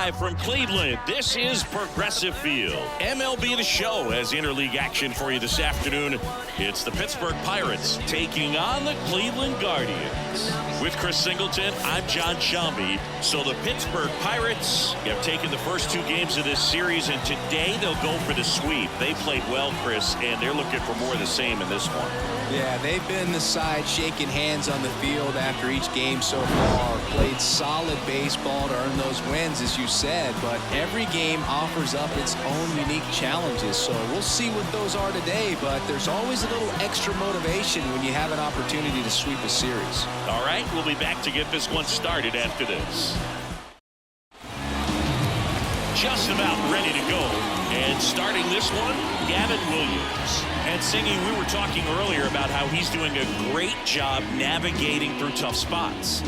Live from Cleveland, this is Progressive Field. MLB The Show has interleague action for you this afternoon. It's the Pittsburgh Pirates taking on the Cleveland Guardians. With Chris Singleton, I'm John Shambi. So the Pittsburgh Pirates have taken the first two games of this series, and today they'll go for the sweep. They played well, Chris, and they're looking for more of the same in this one. Yeah, they've been the side shaking hands on the field after each game so far. Played solid baseball to earn those wins, as you said, but every game offers up its own unique challenges. So we'll see what those are today, but there's always a little extra motivation when you have an opportunity to sweep a series. All right, we'll be back to get this one started after this. Just about ready to go. And starting this one, Gavin Williams. And Singy, we were talking earlier about how he's doing a great job navigating through tough spots.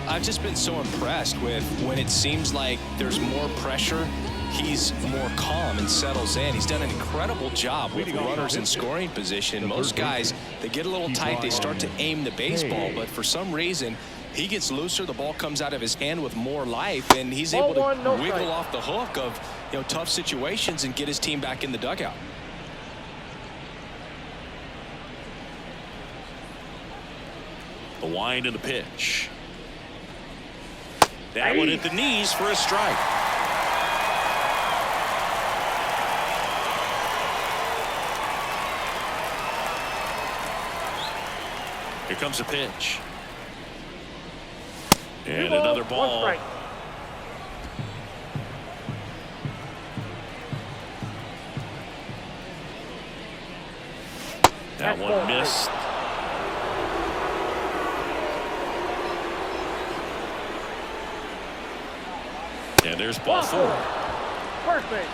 I've just been so impressed with when it seems like there's more pressure, he's more calm and settles in. He's done an incredible job with runners in scoring position. Most guys, they get a little tight, they start to aim the baseball, but for some reason, he gets looser, the ball comes out of his hand with more life, and he's able to wiggle off the hook of tough situations and get his team back in the dugout. The wind and the pitch. That one at the knees for a strike. Here comes a pitch. And another ball. That one missed. And there's ball four. Perfect.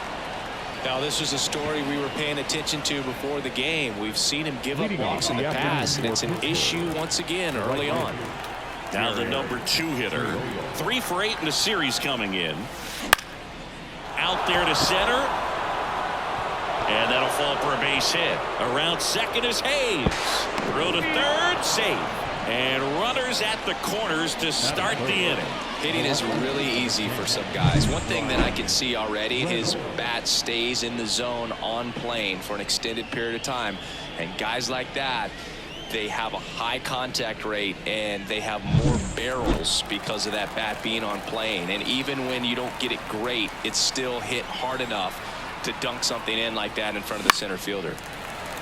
Now, this is a story we were paying attention to before the game. We've seen him give up walks in the past, and it's an issue once again early on. Now the number 2 hitter. 3 for 8 in the series coming in. Out there to center. And that'll fall for a base hit. Around second is Hayes. Throw to third, safe. And runners at the corners to start the inning. Hitting is really easy for some guys. One thing that I can see already, his bat stays in the zone on plane for an extended period of time. And guys like that, they have a high contact rate and they have more barrels because of that bat being on plane. And even when you don't get it great, it's still hit hard enough to dunk something in like that in front of the center fielder.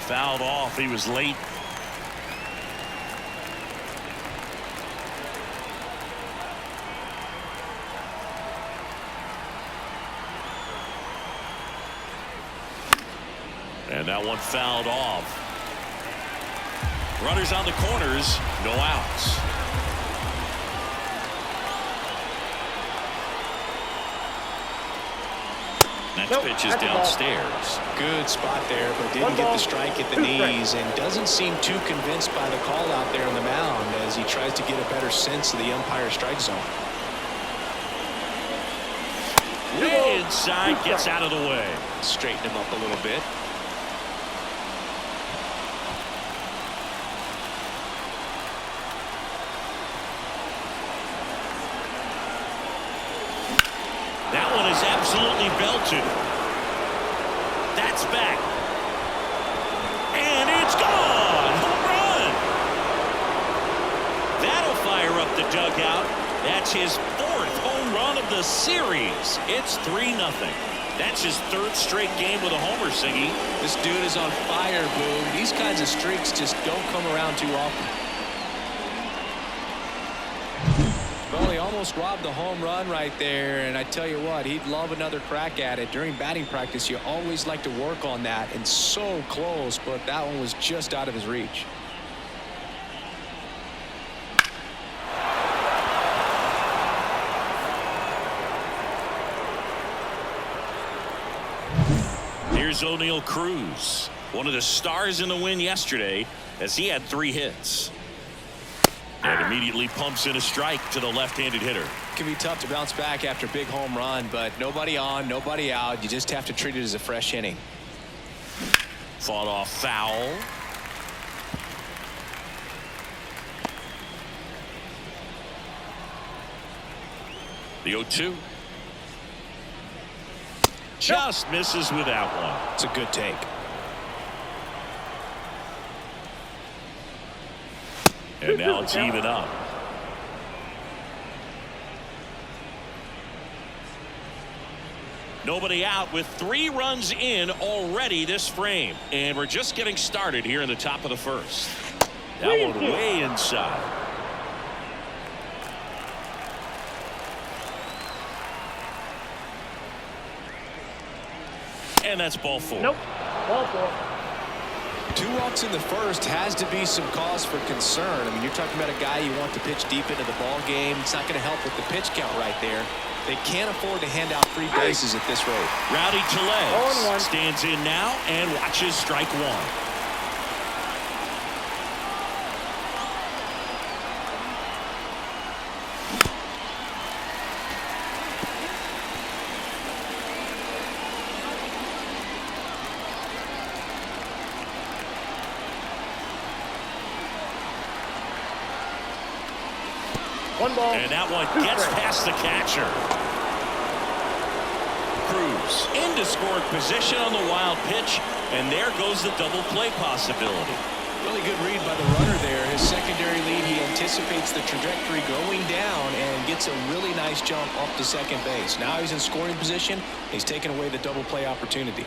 Fouled off. He was late. And that one fouled off. Runners on the corners, no outs. Next pitch is downstairs. Good spot there, but didn't get the strike at the knees and doesn't seem too convinced by the call out there on the mound as he tries to get a better sense of the umpire strike zone. Way inside, gets out of the way. Straighten him up a little bit. That one is absolutely belted. That's back. And it's gone. Home run. That'll fire up the dugout. That's his 4th home run of the series. It's 3-0. That's his 3rd straight game with a homer, Singy. This dude is on fire, Boom. These kinds of streaks just don't come around too often. Well, he almost robbed the home run right there, and I tell you what, he'd love another crack at it. During batting practice, you always like to work on that, and so close, but that one was just out of his reach. Here's O'Neal Cruz, one of the stars in the win yesterday, as he had 3 hits. And immediately pumps in a strike to the left-handed hitter. It can be tough to bounce back after a big home run, but nobody on, nobody out. You just have to treat it as a fresh inning. Fought off foul. The 0-2. Just misses with that one. It's a good take. And now it's even up. Nobody out with 3 runs in already this frame. And we're just getting started here in the top of the first. That one way inside. And that's ball 4. Nope. Ball 4. 2 walks in the first has to be some cause for concern. I mean, you're talking about a guy you want to pitch deep into the ball game. It's not going to help with the pitch count right there. They can't afford to hand out 3 bases at this rate. Rowdy Tellez 0-1. stands in now and watches strike 1. One ball. And that one gets past the catcher. Cruz into scoring position on the wild pitch, and there goes the double play possibility. Really good read by the runner there. His secondary lead, he anticipates the trajectory going down and gets a really nice jump up to second base. Now he's in scoring position. He's taken away the double play opportunity.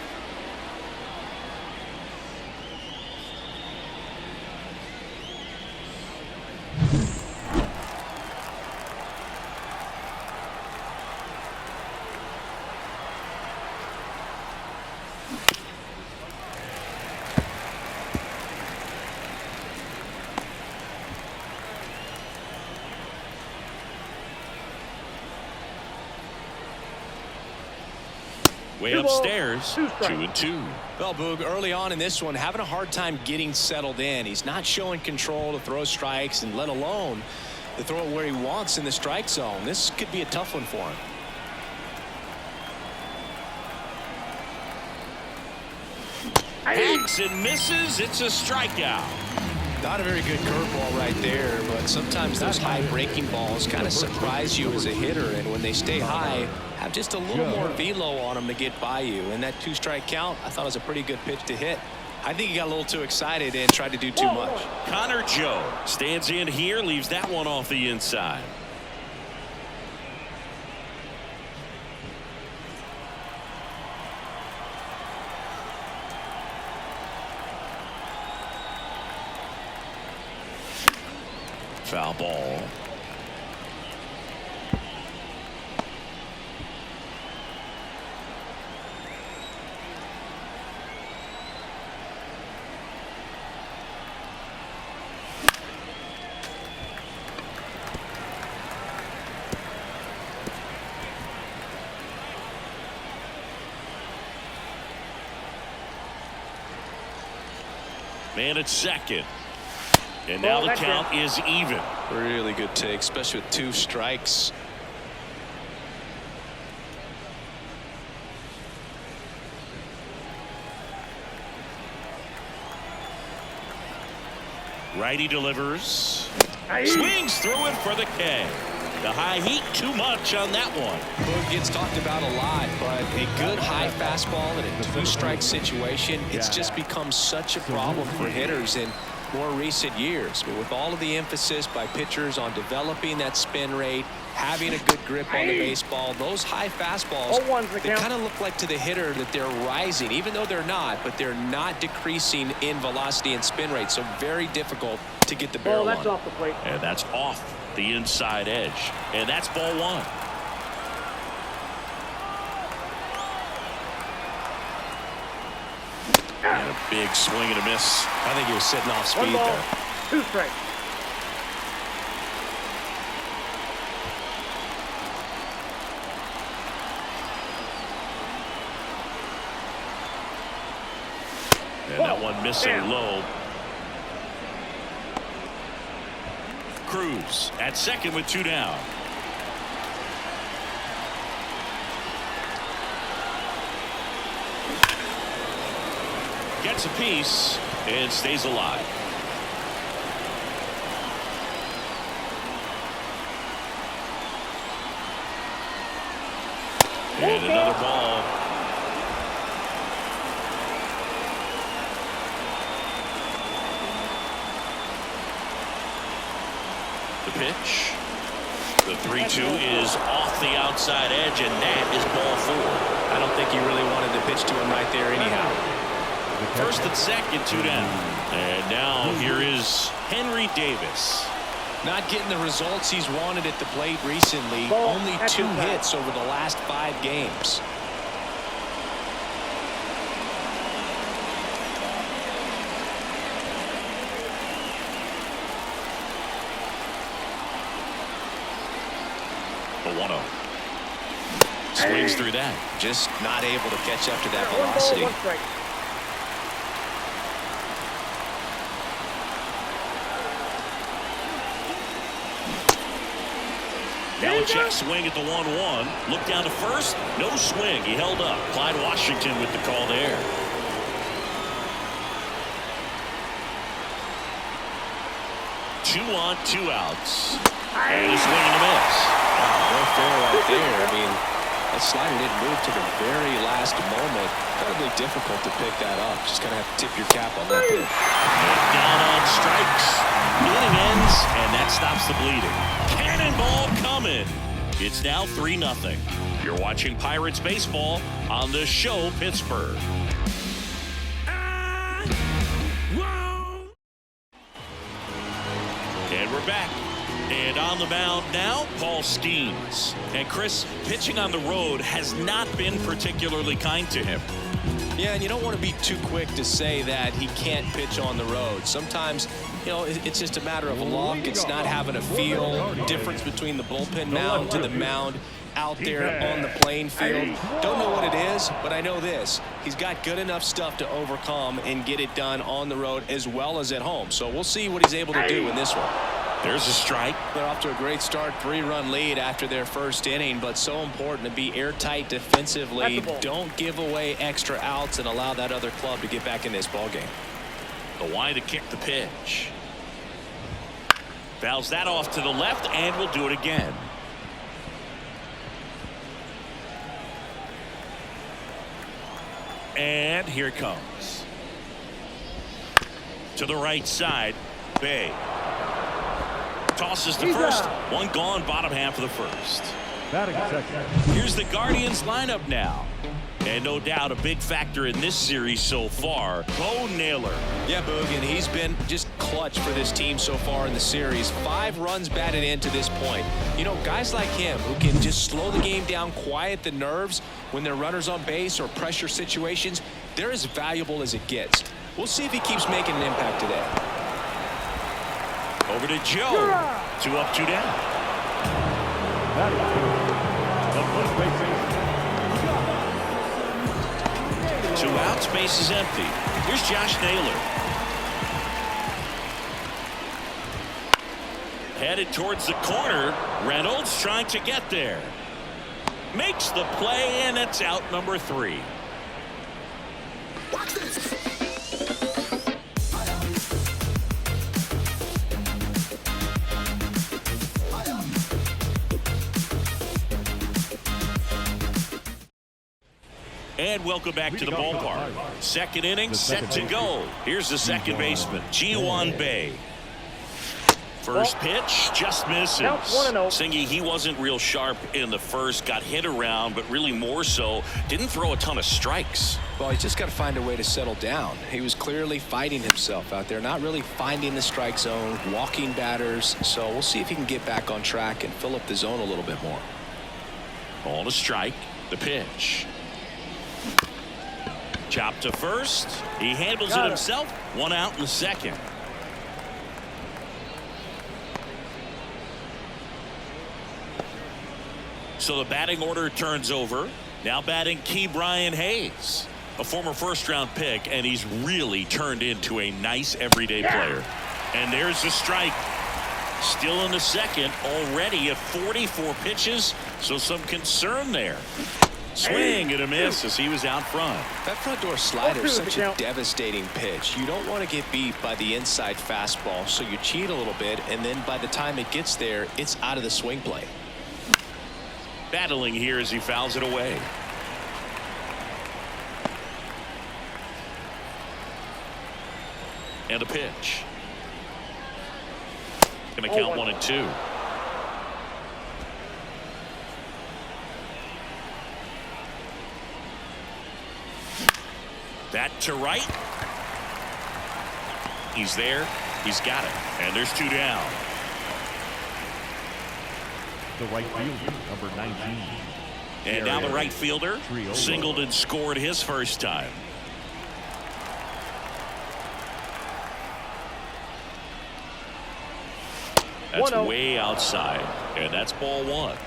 Way upstairs, 2-2. Well, Boog, early on in this one, having a hard time getting settled in. He's not showing control to throw strikes, and let alone to throw it where he wants in the strike zone. This could be a tough one for him. Hacks and misses. It's a strikeout. Not a very good curveball right there, but sometimes those high breaking balls kind of surprise you as a hitter, and when they stay high, have just a little more velo on them to get by you. And that 2-strike count, I thought it was a pretty good pitch to hit. I think he got a little too excited and tried to do too much. Connor Joe stands in here, leaves that one off the inside. Foul ball. Man at second. And now the count is even. Really good take, especially with 2 strikes. Righty delivers. Swings through it for the K. The high heat, too much on that one. Boog gets talked about a lot, but a good high fastball in a 2-strike situation, it's just become such a problem for hitters in more recent years. But with all of the emphasis by pitchers on developing that spin rate, having a good grip on the baseball, those high fastballs, they kind of look like to the hitter that they're rising, even though they're not, but they're not decreasing in velocity and spin rate. So very difficult to get the barrel on. That's off the plate. And that's off the inside edge. And that's ball 1. And a big swing and a miss. I think he was sitting off speed 1 ball, there. 2 strikes. And that one missing low. Cruz at second with 2 down. Gets a piece and stays alive. And another ball. The pitch. The 3-2 is off the outside edge, and that is ball 4. I don't think he really wanted to pitch to him right there anyhow. First and second, 2 down. And now here is Henry Davis. Not getting the results he's wanted at the plate recently. Only 2 hits over the last 5 games. The 1-0. Swings through that. Just not able to catch up to that velocity. Belichick swing at the 1-1. Look down to first. No swing. He held up. Clyde Washington with the call there. Two on, 2 outs. And a swing and a miss. No fair right there. I mean, that slider didn't move to the very last moment. Incredibly difficult to pick that up. Just kind of have to tip your cap on that pitch. Down on strikes. Inning ends, and that stops the bleeding. Cannonball coming. It's now 3-0. You're watching Pirates baseball on the show Pittsburgh. And we're back. And on the mound now, Paul Skeens. And Chris, pitching on the road has not been particularly kind to him. Yeah, and you don't want to be too quick to say that he can't pitch on the road. Sometimes, you know, it's just a matter of luck. It's not having a feel. Difference between the bullpen mound to the mound out there on the playing field. Don't know what it is, but I know this. He's got good enough stuff to overcome and get it done on the road as well as at home. So we'll see what he's able to do in this one. There's a strike. They're off to a great start, 3-run lead after their first inning, but so important to be airtight defensively. Don't give away extra outs and allow that other club to get back in this ball game. The wide to kick the pitch. Fouls that off to the left, and we'll do it again. And here it comes. To the right side, Bay. Tosses to first. One gone, bottom half of the first. Here's the Guardians lineup now. And no doubt a big factor in this series so far, Bo Naylor. Yeah, Boog, and he's been just clutch for this team so far in the series. 5 runs batted in to this point. You know, guys like him who can just slow the game down, quiet the nerves when they're runners on base or pressure situations, they're as valuable as it gets. We'll see if he keeps making an impact today. Over to Joe. 2 up, 2 down. 2 outs, base is empty. Here's Josh Naylor. Headed towards the corner. Reynolds trying to get there. Makes the play, and it's out number 3. Watch this. And welcome back to the ballpark. Second inning set to go. Here's the second baseman, Ji-Hwan Bae. First pitch just misses. Singy, he wasn't real sharp in the first, got hit around, but really more so didn't throw a ton of strikes. Well, he's just got to find a way to settle down. He was clearly fighting himself out there, not really finding the strike zone, walking batters. So we'll see if he can get back on track and fill up the zone a little bit more. On a strike, the pitch. Chop to first. He handles it himself. 1 out in the second. So the batting order turns over. Now batting Ke'Bryan Hayes, a former first-round pick, and he's really turned into a nice everyday player. And there's the strike. Still in the second, already at 44 pitches, so some concern there. Swing and a miss as he was out front. That front door slider is such a devastating pitch. You don't want to get beat by the inside fastball, so you cheat a little bit, and then by the time it gets there, it's out of the swing plane. Battling here as he fouls it away. And a pitch. Going to count 1-2. That to right. He's there. He's got it. And there's 2 down. The right fielder, number 19. And now the right fielder singled and scored his first time. That's way outside. And that's ball 1.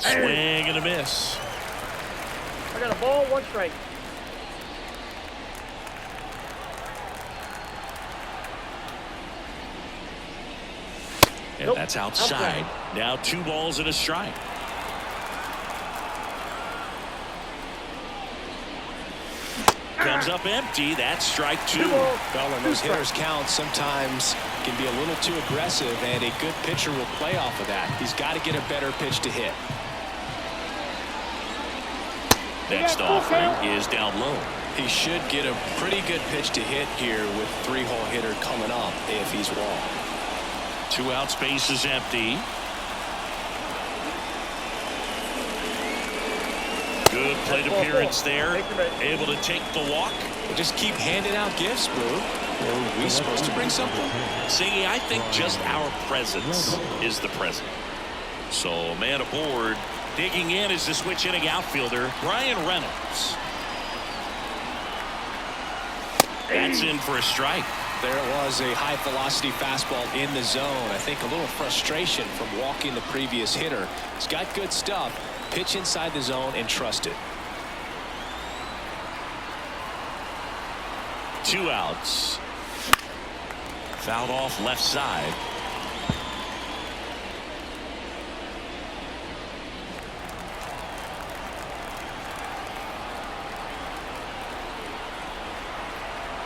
Swing and a miss. I got a ball, 1 strike. And that's outside. Now 2 balls and a strike. Comes up empty. That's strike 2. Well, and those hitters count sometimes can be a little too aggressive, and a good pitcher will play off of that. He's got to get a better pitch to hit. Next offering is down low. He should get a pretty good pitch to hit here with 3-hole hitter coming up if he's walked. 2 outs, base is empty. Good plate appearance there. Able to take the walk. We'll just keep handing out gifts, Boo. Are we supposed to bring something? Siggy, I think just our presence is the present. So, man aboard. Digging in is the switch hitting outfielder, Brian Reynolds. That's in for a strike. There it was, a high-velocity fastball in the zone. I think a little frustration from walking the previous hitter. He's got good stuff. Pitch inside the zone and trust it. 2 outs. Fouled off left side.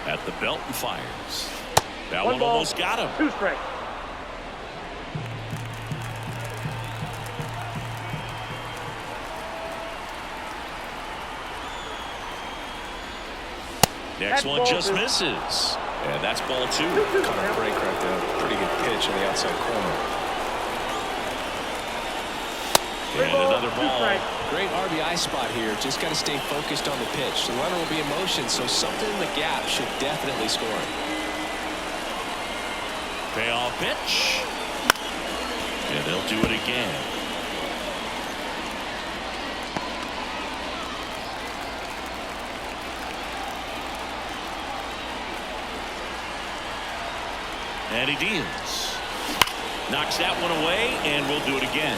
At the belt and fires. That one almost got him. 2 strikes. Next one just misses. And that's ball 2. Kind of break right there. Pretty good pitch in the outside corner. And another ball. Great RBI spot here. Just got to stay focused on the pitch. The runner will be in motion, so something in the gap should definitely score him. Payoff pitch. And they'll do it again. And he deals. Knocks that one away, and we'll do it again.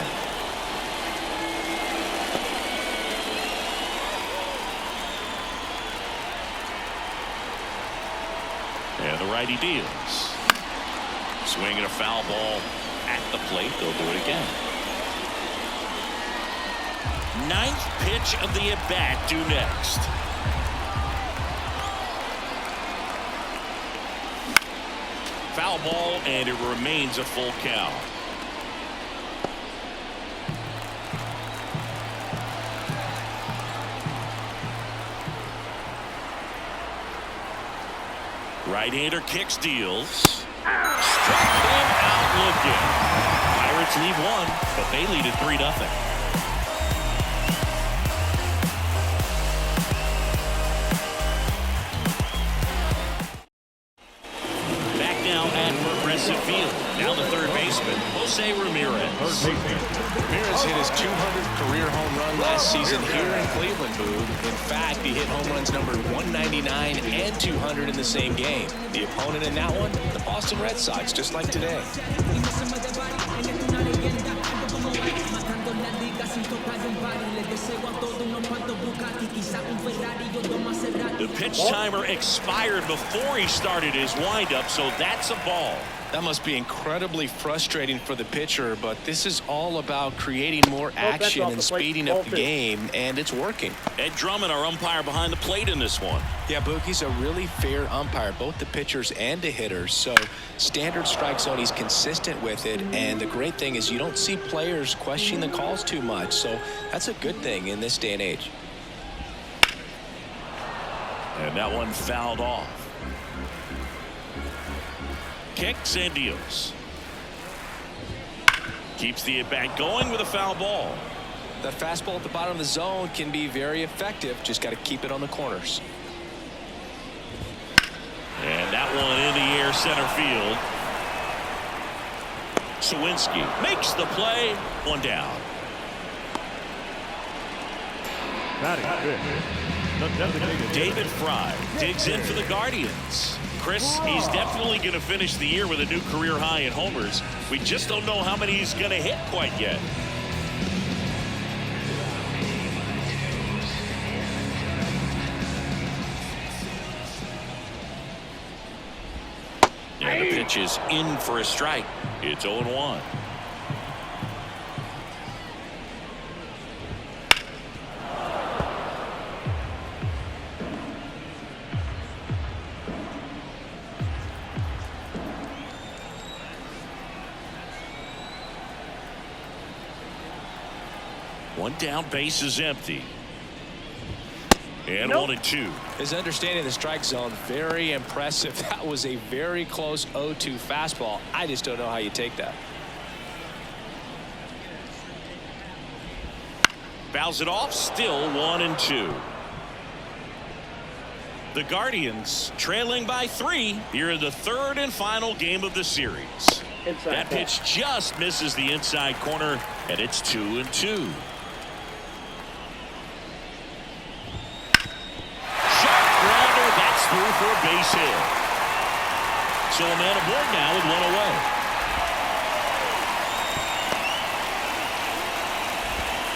And the righty deals. Swinging a foul ball at the plate. They'll do it again. 9th pitch of the at-bat due next. Foul ball, and it remains a full count. Right-hander kicks, deals. Struck him out looking. Pirates lead 1, but they lead it 3-0. Field. Now the third baseman, Jose Ramirez. Ramirez hit his 200th career home run last season here in Cleveland, Boog. In fact, he hit home runs numbered 199 and 200 in the same game. The opponent in that one, the Boston Red Sox, just like today. The pitch timer expired before he started his windup, so that's a ball. That must be incredibly frustrating for the pitcher, but this is all about creating more action and speeding up the game, and it's working. Ed Drummond, our umpire behind the plate in this one. Yeah, Boog, he's a really fair umpire, both the pitchers and the hitters. So standard strike zone, he's consistent with it, and the great thing is you don't see players questioning the calls too much, so that's a good thing in this day and age. And that one fouled off. Kicks and deals. Keeps the at-bat going with a foul ball. That fastball at the bottom of the zone can be very effective. Just got to keep it on the corners. And that one in the air, center field. Sawinski makes the play. One down. David Fry digs in for the Guardians. Chris, he's definitely going to finish the year with a new career high in homers. We just don't know how many he's going to hit quite yet. And the pitch is in for a strike. It's 0-1. One down, base is empty. And 1-2. His understanding of the strike zone, very impressive. That was a very close 0-2 fastball. I just don't know how you take that. Fouls it off, still 1-2. The Guardians trailing by 3 here in the third and final game of the series. That pitch just misses the inside corner, and it's 2-2. Through for a base hit. So a man aboard now with one away.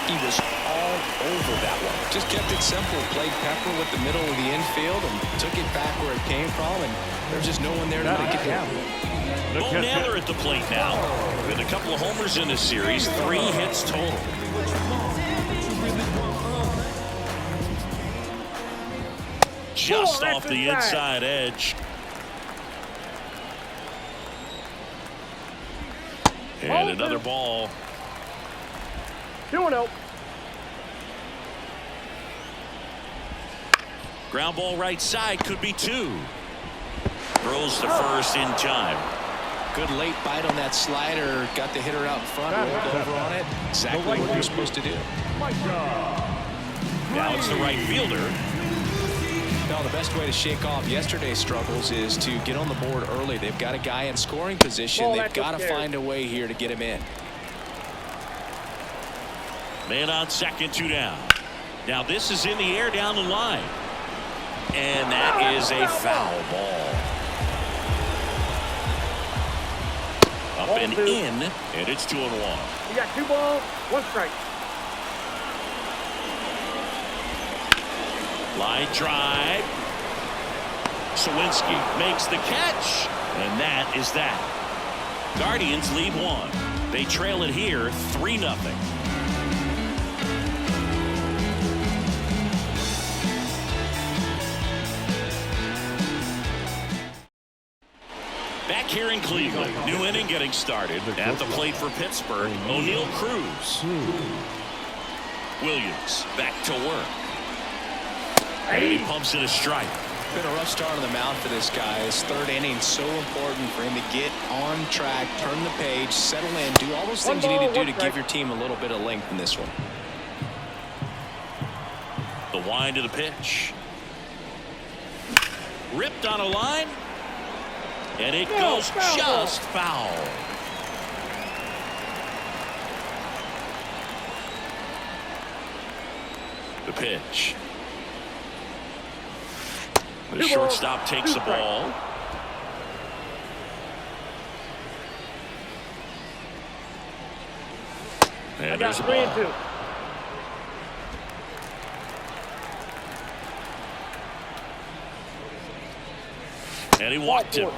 He was all over that one. Just kept it simple. Played pepper with the middle of the infield and took it back where it came from, and there's just no one there to knock it down. Bo Naylor at the plate now. With a couple of homers in this series, 3 hits total. Just off the inside edge. And another ball. 2-0. Ground ball right side, could be 2. Throws to first in time. Good late bite on that slider. Got the hitter out in front, rolled over on it. Exactly what you're supposed to do. Now it's the right fielder. No, the best way to shake off yesterday's struggles is to get on the board early. They've got a guy in scoring position. They've got to find a way here to get him in. Man on second, 2 down. Now this is in the air down the line. And that is a foul ball. Up and in, and it's 2-1. You got 2 balls, 1 strike. Line drive. Sawinski makes the catch, and that is that. Guardians lead 1. They trail it here 3-0. Back here in Cleveland, new inning getting started. At the plate for Pittsburgh, O'Neal Cruz. Williams back to work. And he pumps in a strike. Been a rough start on the mound for this guy. His third inning so important for him to get on track, turn the page, settle in, do all those things you need to do to give your team a little bit of length in this one. The wind of the pitch. Ripped on a line. And it goes just foul. The pitch. The shortstop takes the ball. And there's a ball. 3-2. And he walked him.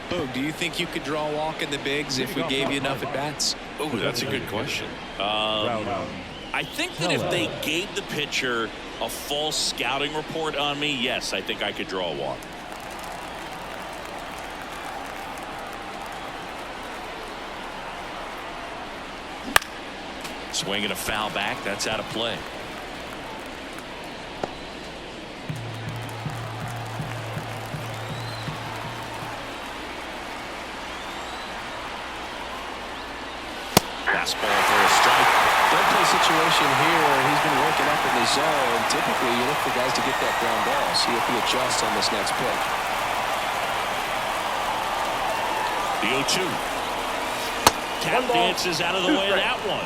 Boog, do you think you could draw a walk in the bigs if we gave you enough at-bats? Oh, that's a good question. I think that if they gave the pitcher a false scouting report on me, yes, I think I could draw a walk. Swinging a foul back. That's out of play. situation here, he's been working up in the zone. Typically, you look for guys to get that ground ball. See if he adjusts on this next pitch. The 0-2. Tap dances out of the way of that one.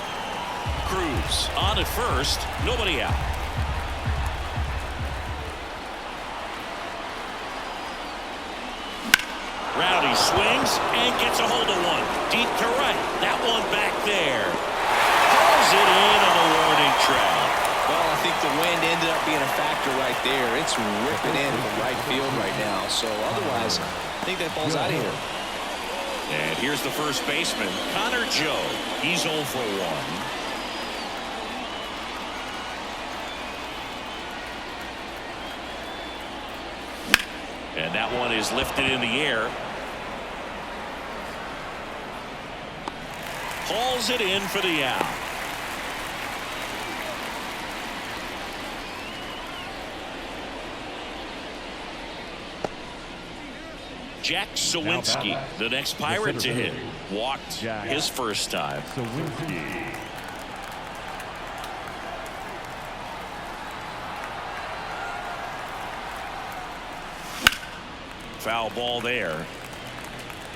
Cruz on at first, nobody out. Rowdy swings and gets a hold of one. Deep to right. That one back there. Pulls it in on the warning track. Well, I think the wind ended up being a factor right there. It's ripping in from right field right now. So otherwise, I think that ball's out of here. And here's the first baseman, Connor Joe. He's 0 for 1. And that one is lifted in the air. Hauls it in for the out. Jack Sawinski, the next Pirate to hit. Walked his first time. Foul ball there.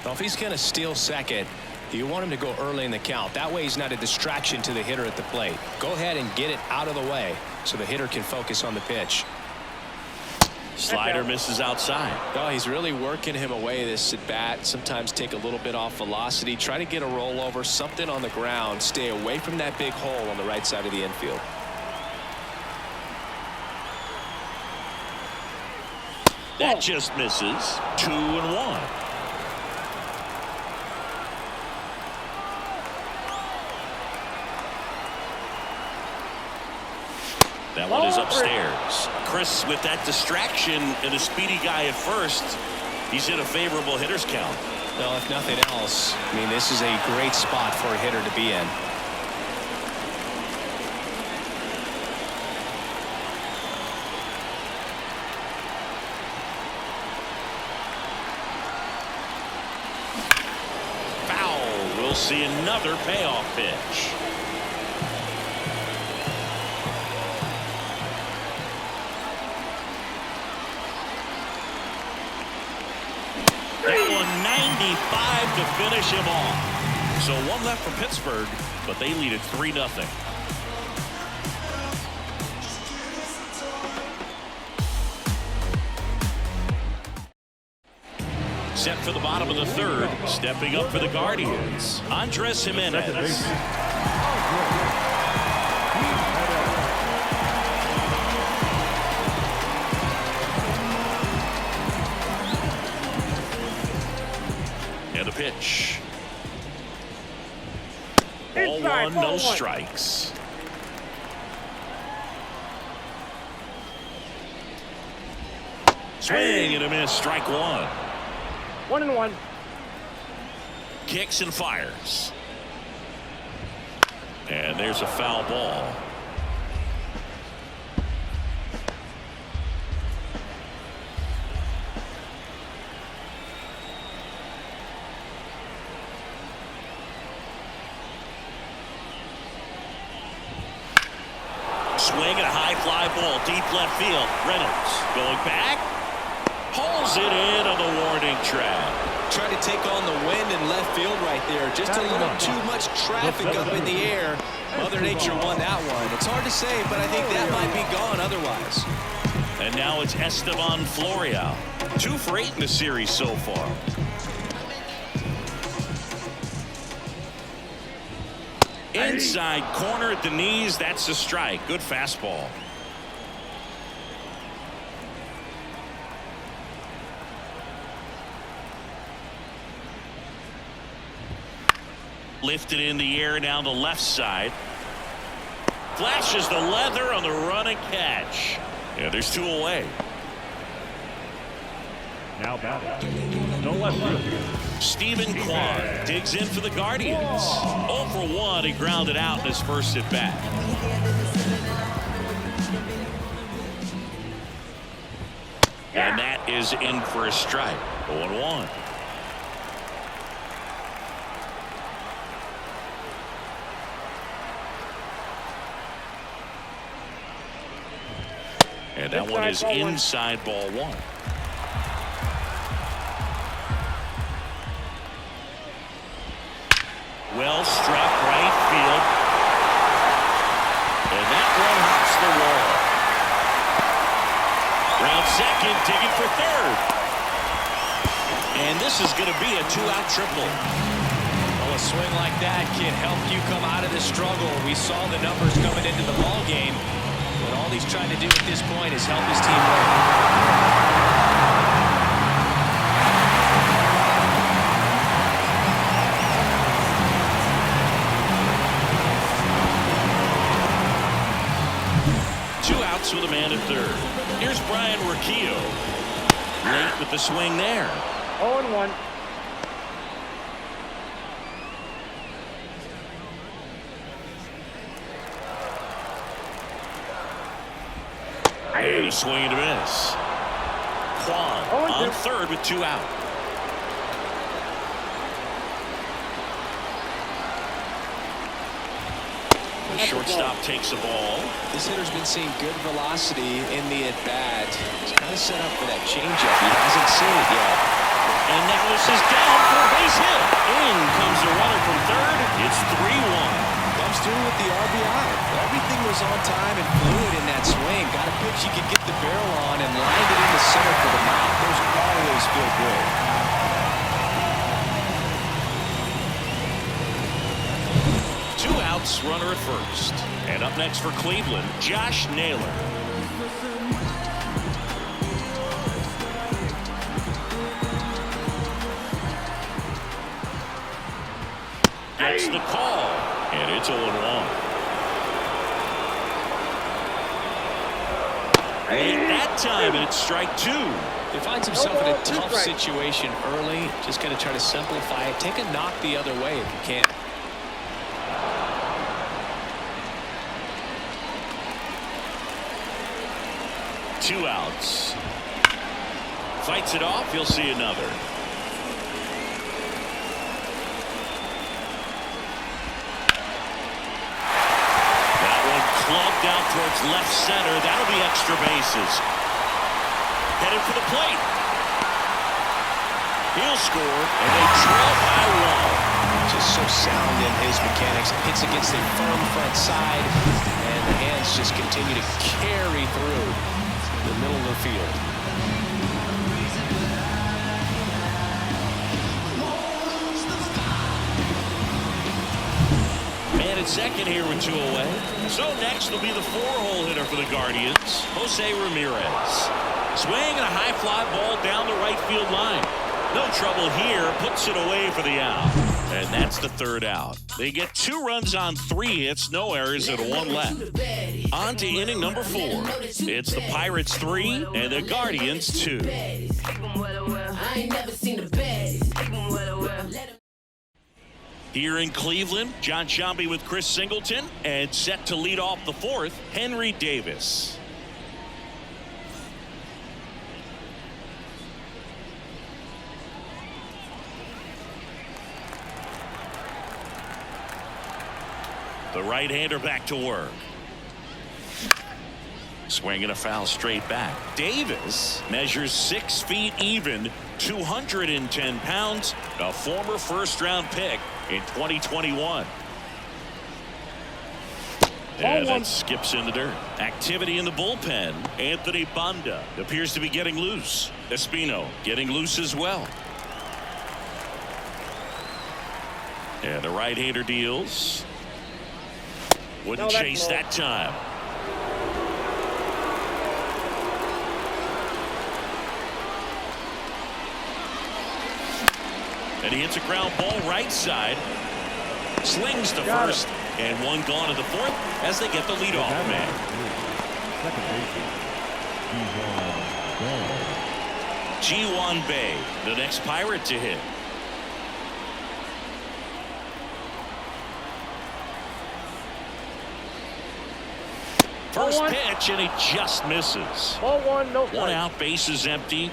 Well, if he's going to steal second, you want him to go early in the count. That way he's not a distraction to the hitter at the plate. Go ahead and get it out of the way so the hitter can focus on the pitch. Slider misses outside. Oh, he's really working him away this at bat. Sometimes take a little bit off velocity. Try to get a rollover, something on the ground. Stay away from that big hole on the right side of the infield. That just misses. 2-1. That one is upstairs. Chris, with that distraction and a speedy guy at first, he's in a favorable hitter's count. Well, if nothing else, I mean, this is a great spot for a hitter to be in. Foul. We'll see another payoff pitch. That one 95 to finish him off. So one left for Pittsburgh, but they lead it 3-0. Set for the bottom of the third, stepping up for the Guardians, Andres Jimenez. And the pitch. Ball one, no strikes. Swing and a miss, strike one. 1-1. Kicks and fires. And there's a foul ball. Swing and a high fly ball, deep left field. Reynolds going back. Pulls it in on the warning track. Trying to take on the wind in left field right there. Just a little too much traffic up in the air. Mother Nature won that one. It's hard to say, but I think that might be gone otherwise. And now it's Esteban Florial. 2 for 8 in the series so far. Inside corner at the knees. That's a strike. Good fastball. Lifted in the air down the left side. Flashes the leather on the run and catch. Yeah, there's 2 away. Now batting. No left field. Stephen Kwan digs in for the Guardians. 0 for 1. He grounded out in his first at bat. And that is in for a strike. 0-1. And that one is inside ball one. Well struck right field. And that one hops the wall. Round second, digging for third. And this is going to be a two-out triple. Well, a swing like that can help you come out of the struggle. We saw the numbers coming into the ball game, but all he's trying to do at this point is help his team win. With a man at third. Here's Brian Riccio. Late with the swing there. 0-1. And a swing and a miss. Kwan on third with two out. The shortstop takes the ball. This hitter's been seeing good velocity in the at-bat. He's kind of set up for that changeup. He hasn't seen it yet. And now this is down for a base hit. In comes the runner from third. It's 3-1. Comes through with the RBI. Everything was on time and fluid in that swing. Got a pitch you could get the barrel on and lined it in the center for the mount. Those always feel good. Two outs, runner at first. And up next for Cleveland, Josh Naylor. Gets the call, and it's 0-1. And that time, it's strike two. He finds himself in a tough situation early. Just going to try to simplify it. Take a knock the other way if you can. Two outs. Fights it off. You'll see another. That one clubbed out towards left center. That'll be extra bases. Headed for the plate. He'll score, and they trail by one. Just so sound in his mechanics. Hits against a firm front side, and the hands just continue to carry through the middle of the field. Man at second here with two away. So next will be the four-hole hitter for the Guardians, Jose Ramirez. Swing and a high fly ball down the right field line. No trouble here, puts it away for the out. And that's the third out. They get 2 runs on 3 hits, no errors, and 1 left. On to inning number 4. It's the Pirates 3 and the Guardians 2. Here in Cleveland, John Sciambi with Chris Singleton, and set to lead off the 4th, Henry Davis. The right-hander back to work. Swinging a foul straight back. Davis measures 6 feet even, 210 pounds, a former first-round pick in 2021. And that skips in the dirt. Activity in the bullpen. Anthony Banda appears to be getting loose. Espino getting loose as well. And the right-hander deals. Wouldn't chase that time. And he hits a ground ball right side. Slings to first. And one gone to the 4th as they get the leadoff man. Ji-Hwan Bae, the next Pirate to hit. First pitch, and he just misses. Ball 1, no strike. 1 out, base is empty.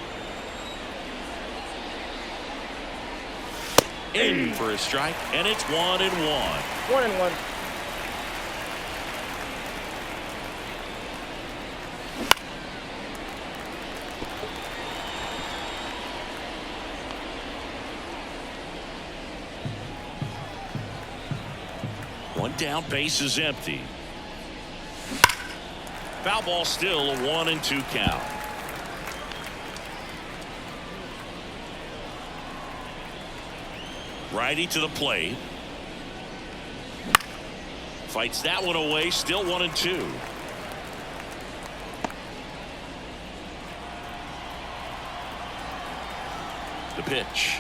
In for a strike, and it's 1-1. 1-1. down, bases empty. Foul ball, still a 1-2 count. Righty to the plate. Fights that one away, still 1-2. The pitch.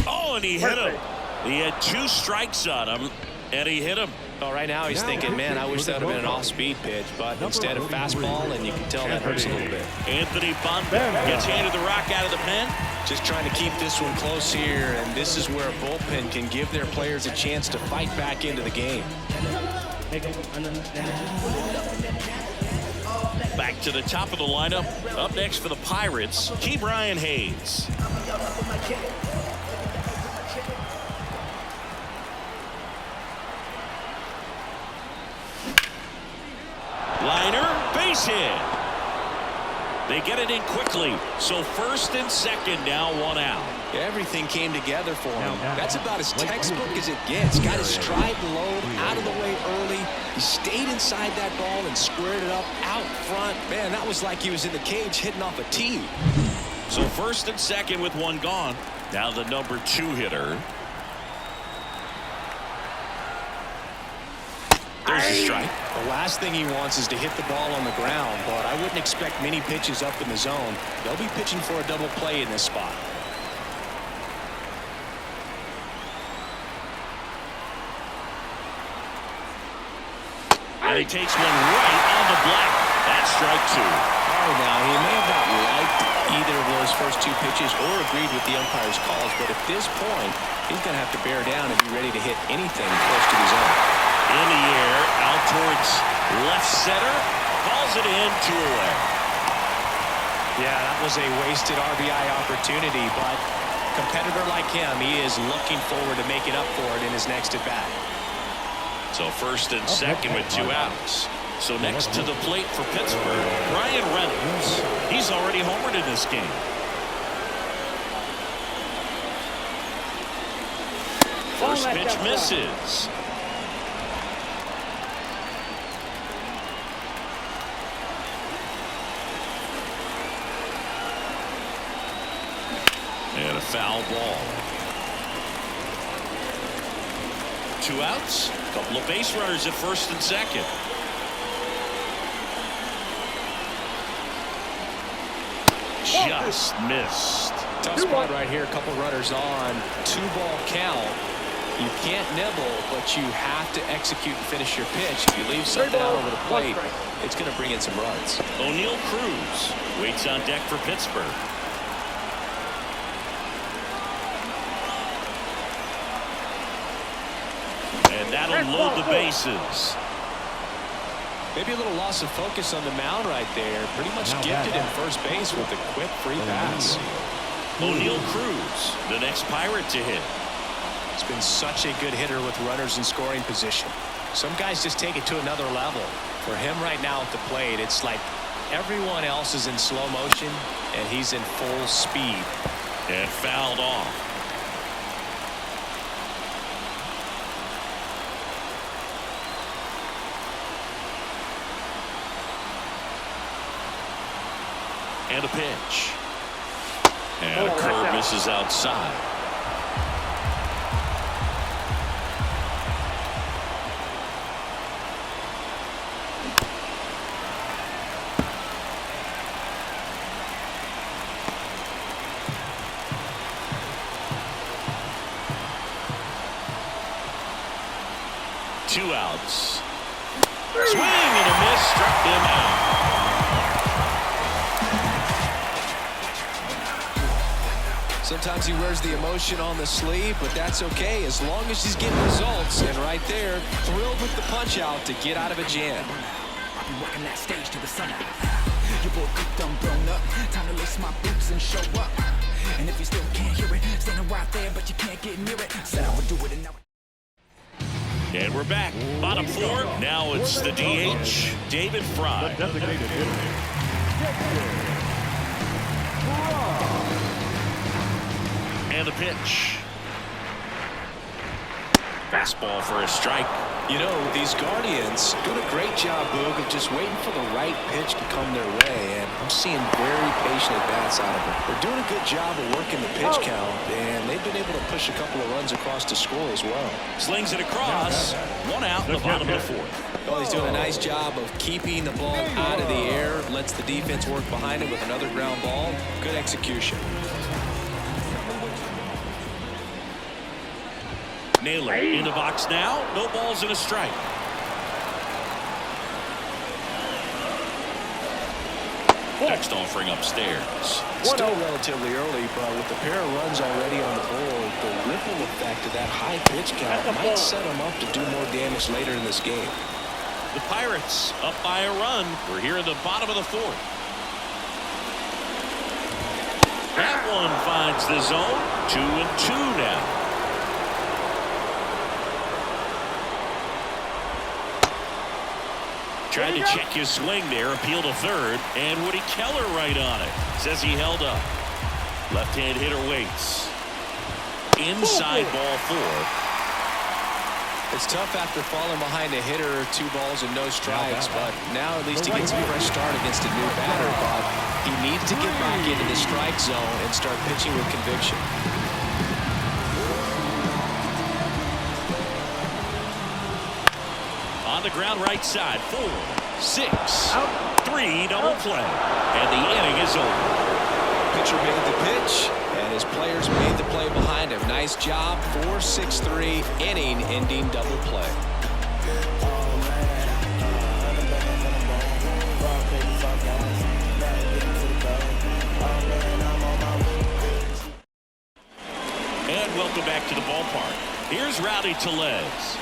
Oh, and he hit him. He had 2 strikes on him, and he hit him. Well, right now he's thinking, man, I wish that would have been an off-speed pitch, but instead of fastball, and you can tell that hurts a little bit. Anthony Bonvin gets handed the rock out of the pen. Just trying to keep this one close here, and this is where a bullpen can give their players a chance to fight back into the game. Back to the top of the lineup. Up next for the Pirates, Brian Hayes. Liner, base hit. They get it in quickly. So first and second, now 1 out. Everything came together for him. That's about as textbook as it gets. Got his stride low, out of the way early. He stayed inside that ball and squared it up out front. Man, that was like he was in the cage hitting off a tee. So first and second with 1 gone. Now the number 2 hitter. There's a strike. The last thing he wants is to hit the ball on the ground, but I wouldn't expect many pitches up in the zone. They'll be pitching for a double play in this spot. And he takes one right on the black. That's strike 2. Oh, now he may have not liked either of those first 2 pitches or agreed with the umpire's calls, but at this point, he's going to have to bear down and be ready to hit anything close to the zone. In the air, out towards left center, calls it in, 2 away. Yeah, that was a wasted RBI opportunity, but a competitor like him, he is looking forward to making up for it in his next at-bat. So first and second with 2 outs. So next to the plate for Pittsburgh, Brian Reynolds. He's already homered in this game. First pitch misses. And a foul ball. 2 outs. Couple of base runners at first and second. Just missed. Tough spot right here. A couple runners on. 2-ball count. You can't nibble, but you have to execute and finish your pitch. If you leave something out over the plate, it's going to bring in some runs. O'Neal Cruz waits on deck for Pittsburgh. And that'll load the bases. Maybe a little loss of focus on the mound right there. Pretty much gifted him first base with a quick free pass. O'Neal Cruz, the next Pirate to hit. He's been such a good hitter with runners in scoring position. Some guys just take it to another level. For him right now at the plate, it's like everyone else is in slow motion and he's in full speed. And fouled off. And a pitch. And a curve misses outside. Two outs. Swing and a miss, struck him out. Sometimes he wears the emotion on the sleeve, but that's okay as long as he's getting results. And right there, thrilled with the punch out to get out of a jam. I'll be working that stage to the sun out. Your boy cooked, I'm grown up. Time to lace my boots and show up. And if you still can't hear it, standing right there, but you can't get near it. Said I would do it and now. And we're back. Bottom 4. Now it's the DH, David Fry. Designated hitter. And the pitch. Fastball for a strike. You know, these Guardians doing a great job, Boog, of just waiting for the right pitch to come their way, and I'm seeing very patient at-bats out of them. They're doing a good job of working the pitch count, and they've been able to push a couple of runs across to score as well. Slings it across. One out in the bottom of the fourth. Well, he's doing a nice job of keeping the ball out of the air, lets the defense work behind him with another ground ball. Good execution. Naylor in the box now. No balls and a strike. Next offering upstairs. Still relatively early, but with the pair of runs already on the board, the ripple effect of that high pitch count might set them up to do more damage later in this game. The Pirates up by a run. We're here in the bottom of the fourth. That one finds the zone. 2-2 now. Tried to check his swing there, appeal to third, and Woody Keller right on it. Says he held up. Left-hand hitter waits. Inside ball four. It's tough after falling behind a hitter, 2 balls and no strikes, but now at least he gets a fresh start against a new batter, but he needs to get back into the strike zone and start pitching with conviction. On the ground right side, 4, 6, 3, double play. And the inning is over. Pitcher made the pitch, and his players made the play behind him. Nice job, 4-6-3, inning-ending double play. And welcome back to the ballpark. Here's Rowdy Tellez.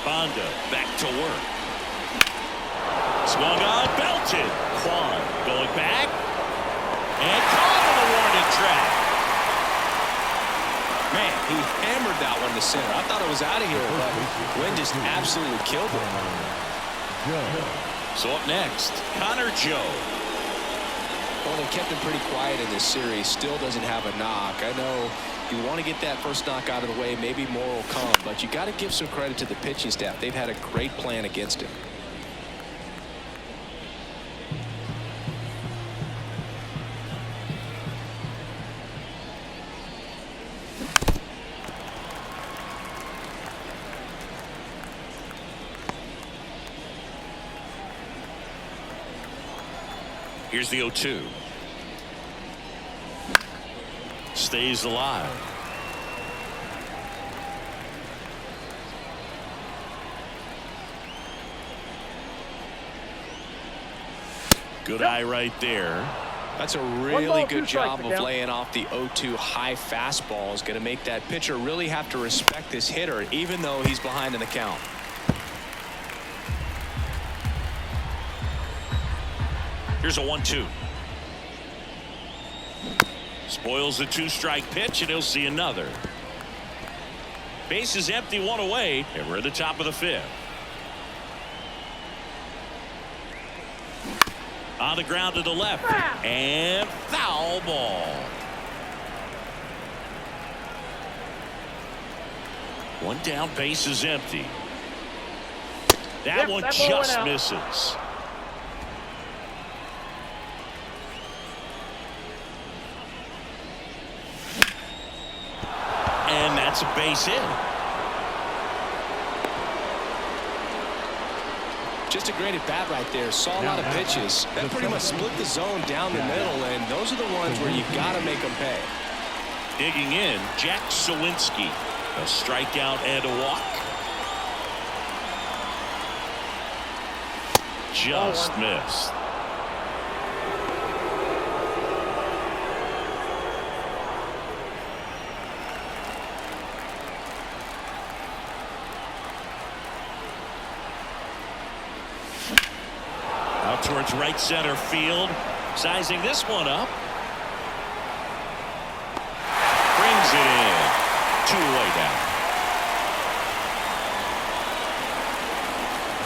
Bondo back to work. Swung on, belted. Kwan going back. And caught on the warning track. Man, he hammered that one to center. I thought it was out of here, but wind just absolutely killed him. So up next, Connor Joe. Well, they kept him pretty quiet in this series. Still doesn't have a knock. I know you want to get that first knock out of the way. Maybe more will come, but you got to give some credit to the pitching staff. They've had a great plan against him. Here's the 0-2. Stays alive. Good eye right there. That's a really good job of laying off the 0-2 high fastball. Is going to make that pitcher really have to respect this hitter, even though he's behind in the count. Here's a 1-2. Spoils the 2-strike pitch, and he'll see another. Base is empty, 1 away, and we're at the top of the 5th. On the ground to the left, and foul ball. 1 down, base is empty. That one just misses. And that's a base hit. Just a great at bat right there. Saw a lot of pitches. That pretty much split the zone down the middle, and those are the ones where you've got to make them pay. Digging in, Jack Sawinski. A strikeout and a walk. Just missed. Out towards right center field. Sizing this one up. Brings it in. 2 away down.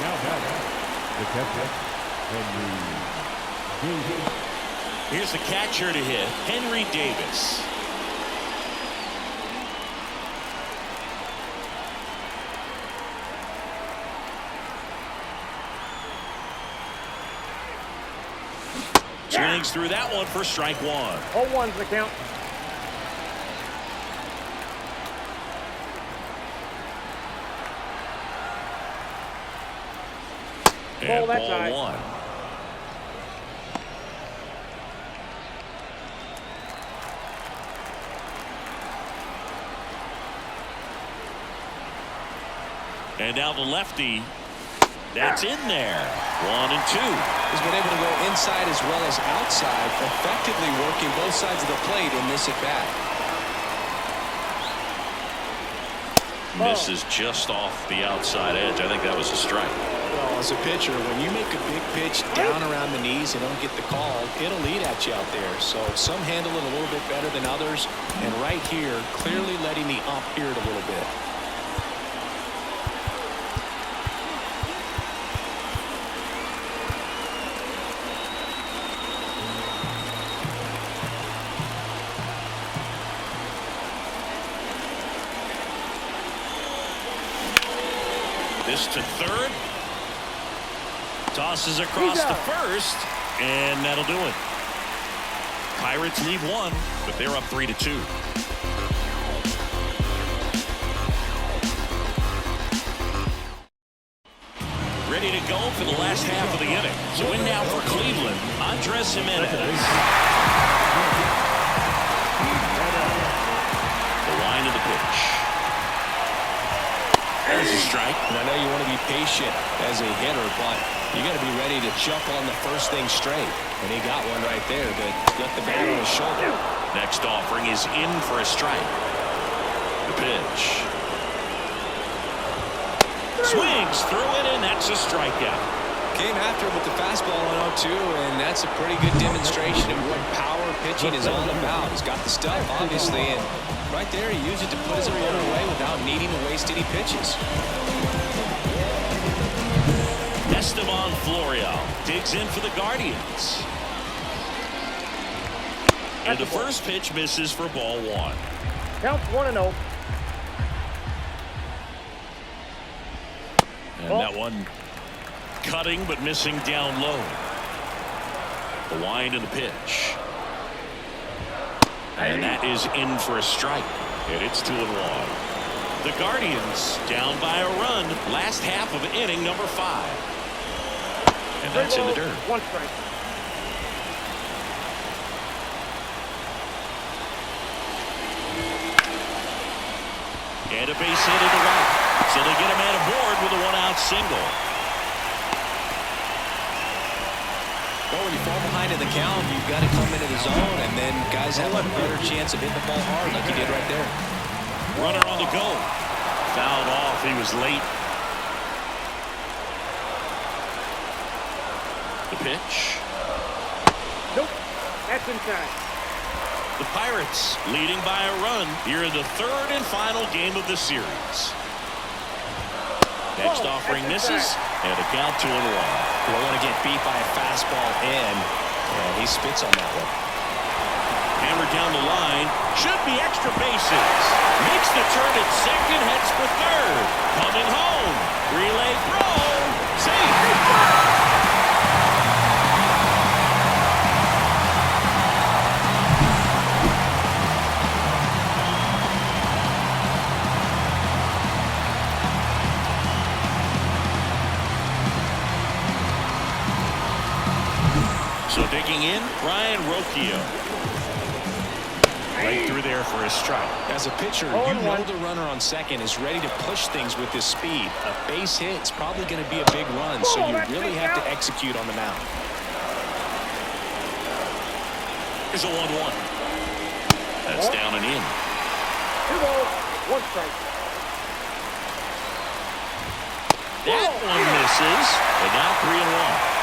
Now batting, the catcher, Henry Davis. Here's the catcher to hit, Henry Davis. Swings through that one for strike one. 0-1's the count. And that's ball high. one. And now the lefty. That's in there. 1 and 2. He's been able to go inside as well as outside, effectively working both sides of the plate in this at-bat. Misses just off the outside edge. I think that was a strike. Well, as a pitcher, when you make a big pitch down around the knees and don't get the call, it'll eat at you out there. So some handle it a little bit better than others. And right here, clearly letting the ump hear it a little bit. This to third. Tosses across to first, and that'll do it. Pirates lead 1, but they're up 3-2. Ready to go for the last half of the inning. So in now for Cleveland, Andres Jimenez. The line of the pitch. There's a strike. And I know you want to be patient as a hitter, but you got to be ready to jump on the first thing straight. And he got one right there that left the bat on his shoulder. Next offering is in for a strike. The pitch. Swings through it, and that's a strikeout. Came after him with the fastball on 0-2, and that's a pretty good demonstration of what power pitching is all about. He's got the stuff, obviously, and right there he used it to put his opponent away without needing to waste any pitches. Esteban Florial digs in for the Guardians. And the first pitch misses for ball one. Counts 1-0. And that one cutting but missing down low. The wind of the pitch. And that is in for a strike. And it's 2-1. The Guardians down by a run. Last half of inning number 5. And that's in the dirt. 1 strike. And a base hit into right. So they get a man aboard with a 1-out single. Well, when you fall behind in the count, you've got to come into the zone, and then guys have a better chance of hitting the ball hard like he did right there. Runner on the go. Fouled off. He was late. The pitch. Nope. That's inside. The Pirates leading by a run here in the third and final game of the series. Next offering misses, and a count 2-1. You don't want to get beat by a fastball in. He spits on that one. Hammered down the line. Should be extra bases. Makes the turn at second, heads for third. Coming home. Relay throw. Safe. So digging in, Ryan Rocchio. Right through there for a strike. As a pitcher, you know the runner on second is ready to push things with his speed. A base hit is probably going to be a big run, so you really have to execute on the mound. Here's a 1-1. That's down and in. 2 balls, 1 strike. That one misses, and now 3-1.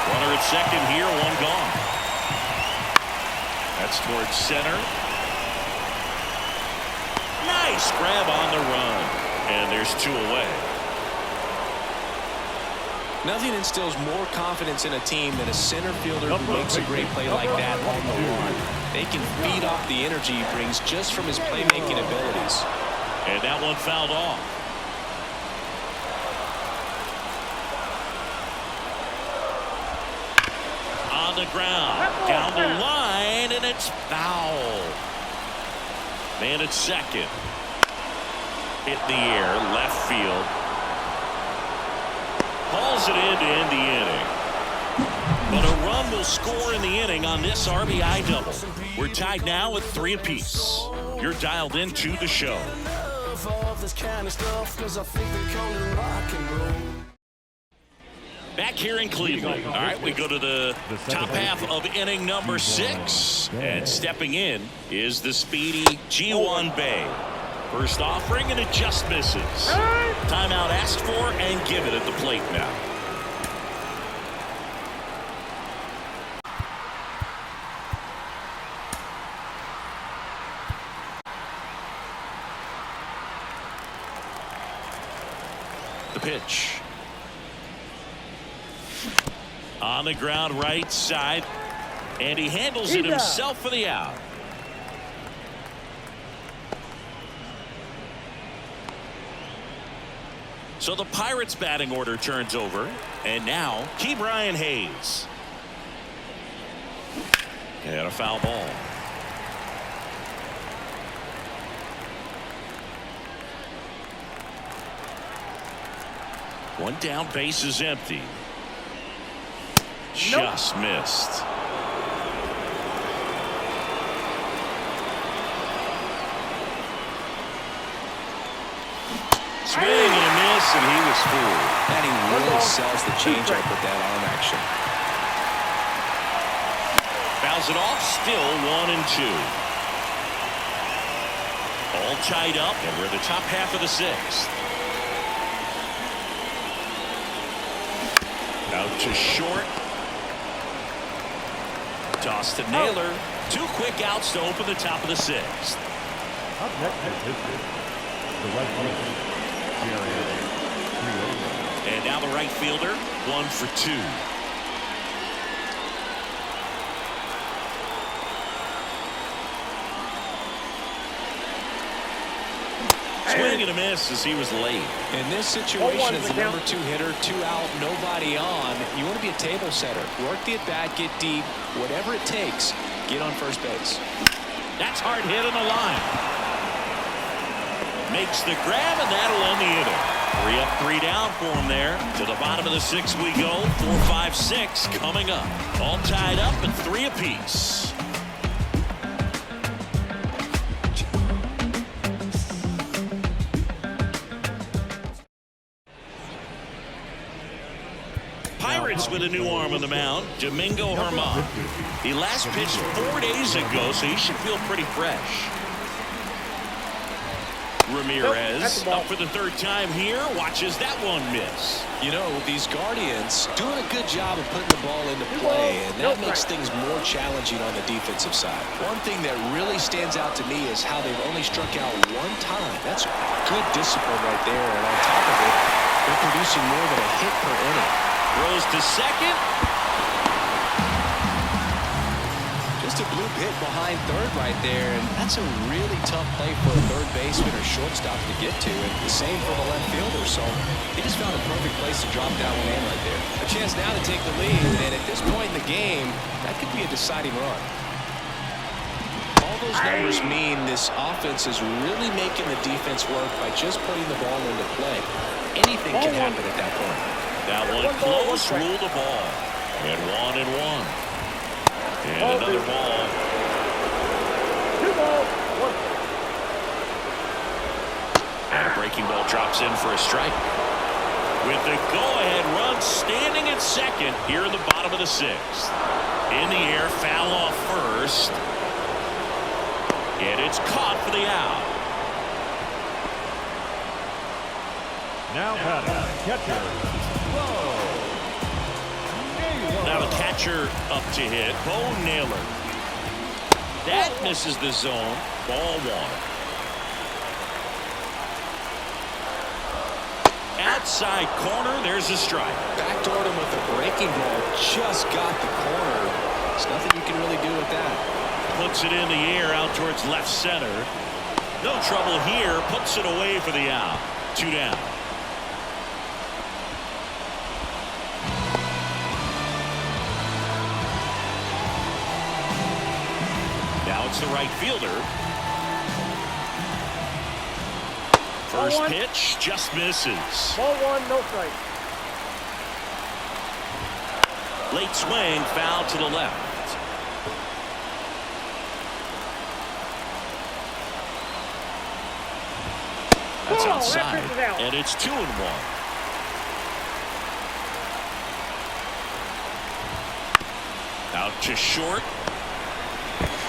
Runner at second here, 1 gone. That's towards center. Nice grab on the run. And there's 2 away. Nothing instills more confidence in a team than a center fielder who makes a great play like that on the run. They can feed off the energy he brings just from his playmaking abilities. And that one fouled off. on the ground. Down the line, and it's foul. Man at second. Hit in the air, left field. Hauls it in to end the inning. But a run will score in the inning on this RBI double. We're tied now with 3 apiece. You're dialed into the show. Back here in Cleveland. All right, we go to the top half of inning number 6. And stepping in is the speedy G1 Bay. First offering, and it just misses. Timeout asked for and given at the plate now. The pitch. On the ground right side. And he handles it himself for the out. So the Pirates batting order turns over. And now, Brian Hayes. And a foul ball. One down, base is empty. Just missed. Swing and a miss, and he was fooled. And he really sells the changeup with that arm action. Fouls it off, still 1-2. All tied up, and we're in the top half of the 6th. Out to short. Toss to Naylor. 2 quick outs to open the top of the 6th. Up next is the right fielder. And now the right fielder, 1 for 2. Swing and a miss as he was late. In this situation, as the number 2 hitter, 2 out, nobody on, you want to be a table setter. Work the at-bat, get deep, whatever it takes, get on first base. That's hard hit on the line. Makes the grab, and that'll end the inning. 3 up, 3 down for him there. To the bottom of the 6th we go. 4, 5, 6 coming up. All tied up at 3 apiece. Pirates with a new arm on the mound, Domingo Germán. He last pitched 4 days ago, so he should feel pretty fresh. Ramirez up for the 3rd time here, watches that one miss. You know, these Guardians doing a good job of putting the ball into play, and that makes things more challenging on the defensive side. One thing that really stands out to me is how they've only struck out 1 time. That's good discipline right there, and on top of it, they're producing more than a hit per inning. Throws to second. Just a bloop hit behind third right there, and that's a really tough play for a third baseman or shortstop to get to, and the same for the left fielder, so he just found a perfect place to drop that one in right there. A chance now to take the lead, and at this point in the game, that could be a deciding run. All those numbers mean this offense is really making the defense work by just putting the ball into play. Anything can happen at that point. That one close, ruled the ball. And 1-1. And another ball. 2 balls, 1. And a breaking ball drops in for a strike. With the go-ahead run standing at second here in the bottom of the 6th. In the air, foul off first. And it's caught for the out. Now catcher. Now the catcher up to hit, Bo Naylor. That misses the zone. Ball 1. Outside corner, there's a strike. Backdoored him with a breaking ball, just got the corner. There's nothing you can really do with that. Puts it in the air out towards left center. No trouble here, puts it away for the out. 2 down. against the right fielder. First pitch just misses. Ball one, no strike. Late swing, foul to the left. That's outside, and it's 2-1. Out to short.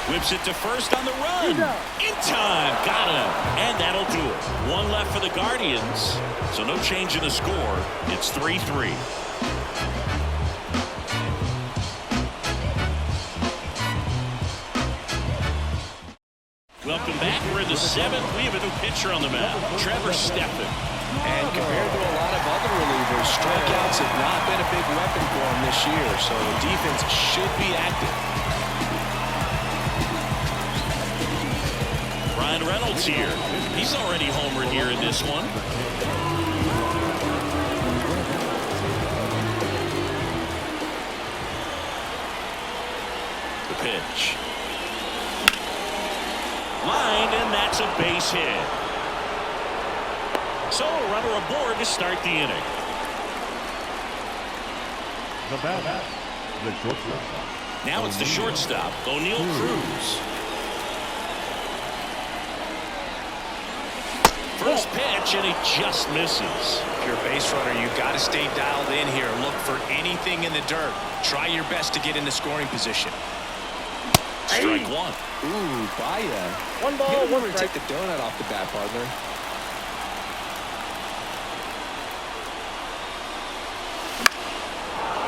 Whips it to first on the run. In time. Got him. And that'll do it. One left for the Guardians. So no change in the score. It's 3-3. Welcome back. We're in the 7th. We have a new pitcher on the mound, Trevor Steffen. And compared to a lot of other relievers, strikeouts have not been a big weapon for him this year, so the defense should be active. Ryan Reynolds here. He's already homered here in this one. The pitch. Line, and that's a base hit. So a runner aboard to start the inning. The bat, the shortstop. Now it's the shortstop, O'Neal Cruz. First pitch, and he just misses. If you're a base runner, you've got to stay dialed in here. Look for anything in the dirt. Try your best to get into scoring position. Strike one. Ooh, Baya. One ball, Get one over and strike. take the donut off the bat, partner.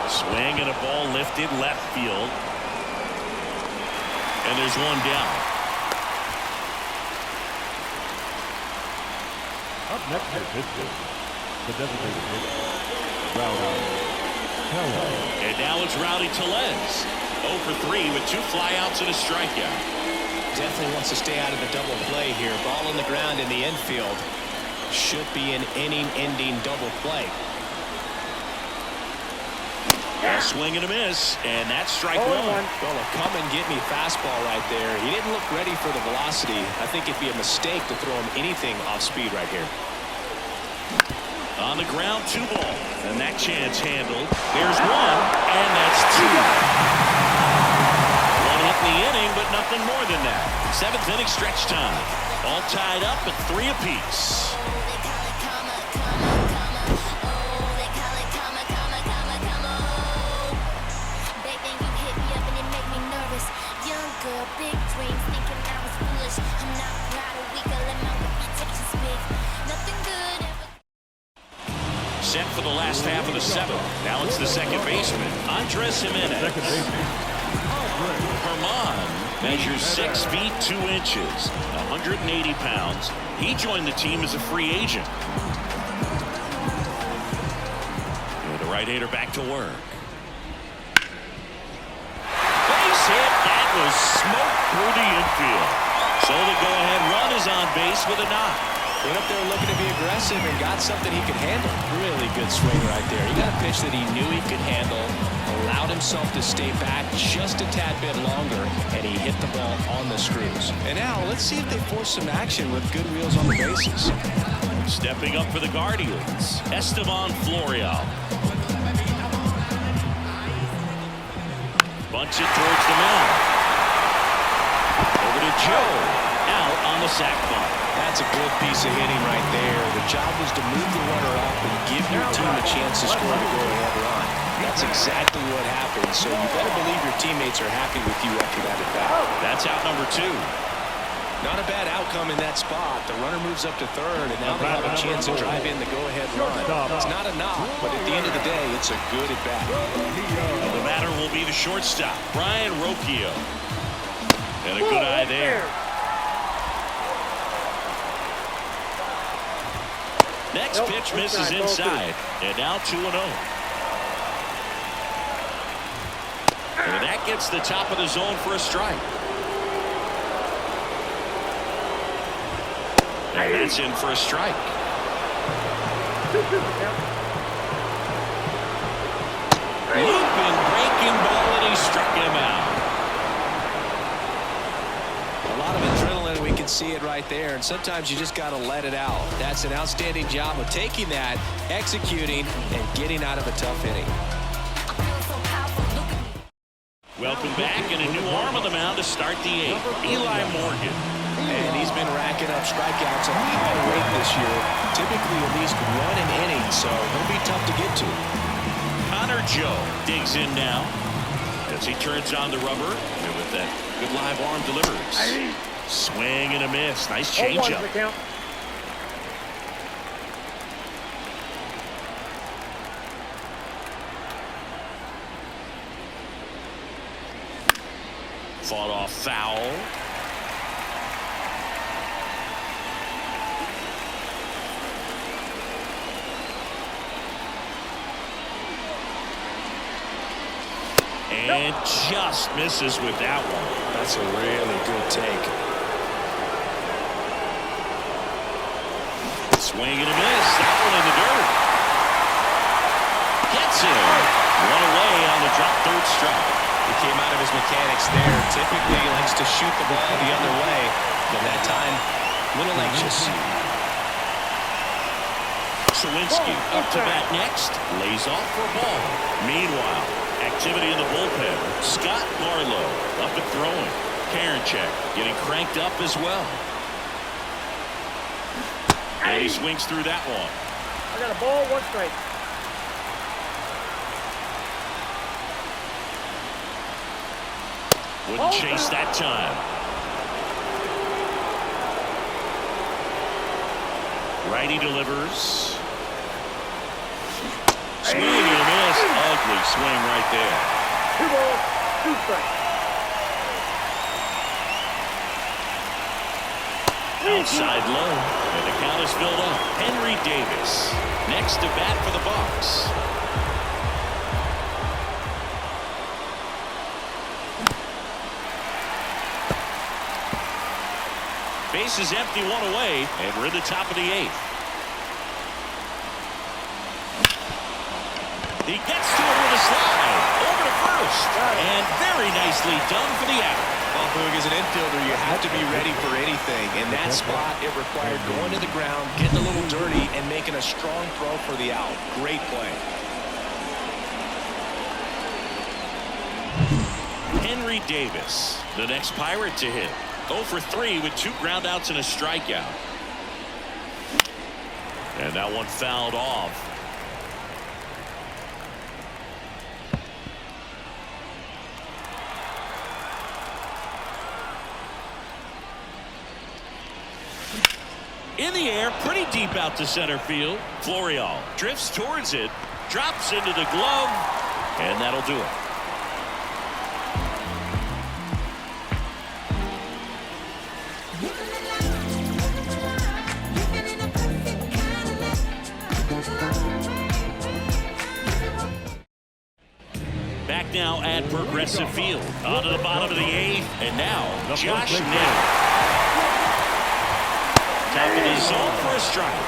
Swing and a ball lifted left field. And there's one down. Up next is Pittsburgh. The designated hitter. Rowdy. And now it's Rowdy Tellez. 0 for 3 with 2 flyouts and a strikeout. Definitely wants to stay out of the double play here. Ball on the ground in the infield. Should be an inning-ending double play. A swing and a miss, and that's strike one. Well, a come and get me fastball right there. He didn't look ready for the velocity. I think it'd be a mistake to throw him anything off speed right here. On the ground, 2 ball, and that chance handled. There's one, and that's 2. One hit in the inning, but nothing more than that. 7th inning stretch time. All tied up at 3 apiece. Big dreams, thinking I was foolish. I'm not proud of weak, I let my reputation speak. Nothing good ever. Set for the last half of the 7th. Now it's the second baseman, Andres Jimenez. Second baseman. Herman measures 6 feet 2 inches, 180 pounds. He joined the team as a free agent. And the right-hander back to work. Base hit. That was smoke through the infield. So the go-ahead run is on base with a knock. Went up there looking to be aggressive and got something he could handle. Really good swing right there. He got a pitch that he knew he could handle, allowed himself to stay back just a tad bit longer, and he hit the ball on the screws. And now let's see if they force some action with good wheels on the bases. Stepping up for the Guardians, Esteban Florial. Bunts it towards the mound. Over to Joe. Out on the sac bunt. That's a good piece of hitting right there. The job was to move the runner up and give your team a chance to score the go-ahead run. That's exactly what happened, so you better believe your teammates are happy with you after that at bat. That's out number 2. Not a bad outcome in that spot. The runner moves up to third, and now they have a chance to drive in the go-ahead run. It's not a knock, but at the end of the day, it's a good at bat. Well, the batter will be the shortstop, Brian Rocchio. And a good eye there. Next pitch misses inside, and now 2-0. And that gets the top of the zone for a strike. And that's in for a strike. Looping, breaking ball, and he struck him out. see it right there, and sometimes you just got to let it out. That's an outstanding job of taking that, executing, and getting out of a tough inning. Welcome back, and a new arm on the mound to start the 8th, Eli Morgan. And he's been racking up strikeouts at a high rate this year, typically at least 1 an inning, so he'll be tough to get to. Connor Joe digs in now as he turns on the rubber, and with that good live arm delivers. Swing and a miss. Nice changeup. Fought off foul. And just misses with that one. That's a really good take. Swing and a miss. That one in the dirt. Gets it. One away on the drop, third strike. He came out of his mechanics there. Typically, he likes to shoot the ball the other way, but that time, a little anxious. Sawinski up to bat next. Lays off for a ball. Meanwhile, activity in the bullpen. Scott Barlow up and throwing. Karinchak getting cranked up as well. And he swings through that one. I got a ball, 1 strike. Wouldn't chase that time. Righty delivers. Swing and a miss. Ugly swing right there. 2 balls, 2 strikes. Outside low, and the count is filled up. Henry Davis next to bat for the Bucs. Base is empty, 1 away, and we're in the top of the 8th. He gets to it with a slide over to first, and very nicely done for the out. Well, Boog, as an infielder, you have to be ready for anything. In that spot, it required going to the ground, getting a little dirty, and making a strong throw for the out. Great play. Henry Davis, the next Pirate to hit. 0 for 3 with 2 groundouts and a strikeout. And that one fouled off. In the air, pretty deep out to center field. Florial drifts towards it, drops into the glove, and that'll do it. Back now at Progressive Field. Onto the bottom of the 8th, and now Josh Naylor. Top of the zone for a strike.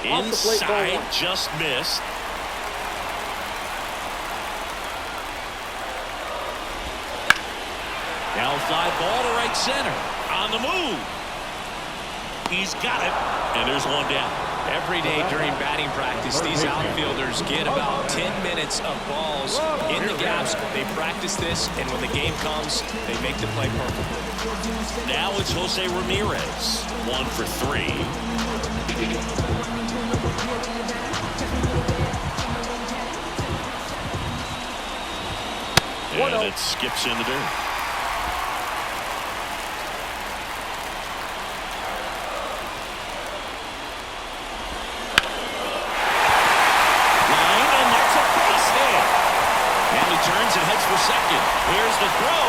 0-1. Inside, just missed. Now fly ball to right center. On the move. He's got it, and there's one down. Every day during batting practice, these outfielders get about 10 minutes of balls in the gaps. They practice this, and when the game comes, they make the play perfectly. Now it's Jose Ramirez, 1 for 3. And it skips in the dirt. And heads for second. Here's the throw,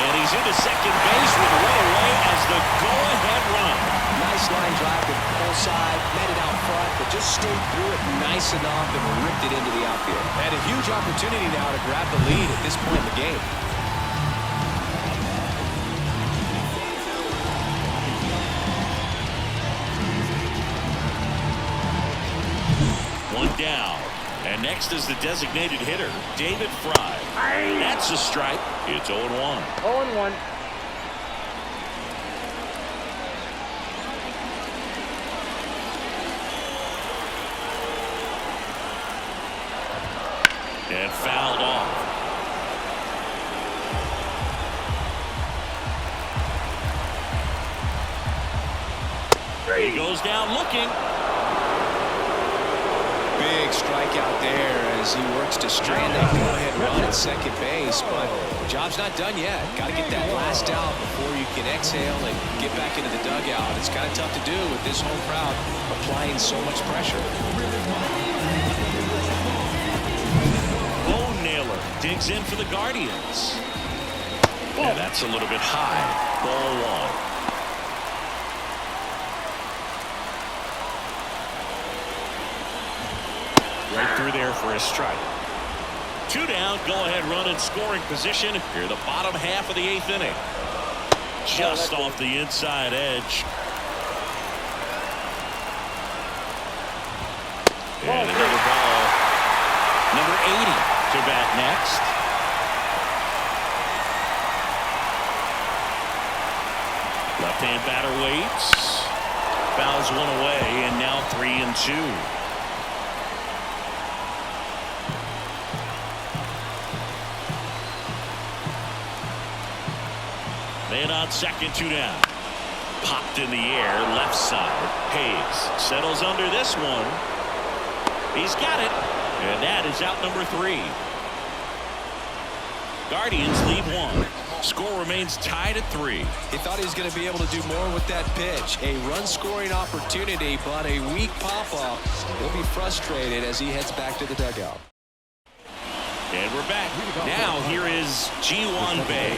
and he's into second base with a away as the go-ahead run. Nice line drive to the pull side, met it out front, but just stayed through it nice enough and ripped it into the outfield. Had a huge opportunity now to grab the lead at this point in the game. One down And next is the designated hitter, David Fry. That's a strike. It's 0-1. 0-1. And fouled off. He goes down looking. Big strikeout there as he works to strand that go-ahead run at second base, but the job's not done yet. Got to get that last out before you can exhale and get back into the dugout. It's kind of tough to do with this home crowd applying so much pressure. Bone Nailer digs in for the Guardians. Yeah, that's a little bit high. Ball 1. Right through there for a strike. 2 down, go-ahead run in scoring position here the bottom half of the 8th inning. Just off the inside edge. And another ball. Number 80 to bat next. Left-hand batter waits. Fouls one away, and now 3-2. Man on second, 2 down. Popped in the air, left side. Hayes settles under this one. He's got it. And that is out number 3. Guardians lead 1. Score remains tied at 3. He thought he was going to be able to do more with that pitch. A run-scoring opportunity, but a weak pop-up. He'll be frustrated as he heads back to the dugout. And we're back. Now here is Ji-Hwan Bae.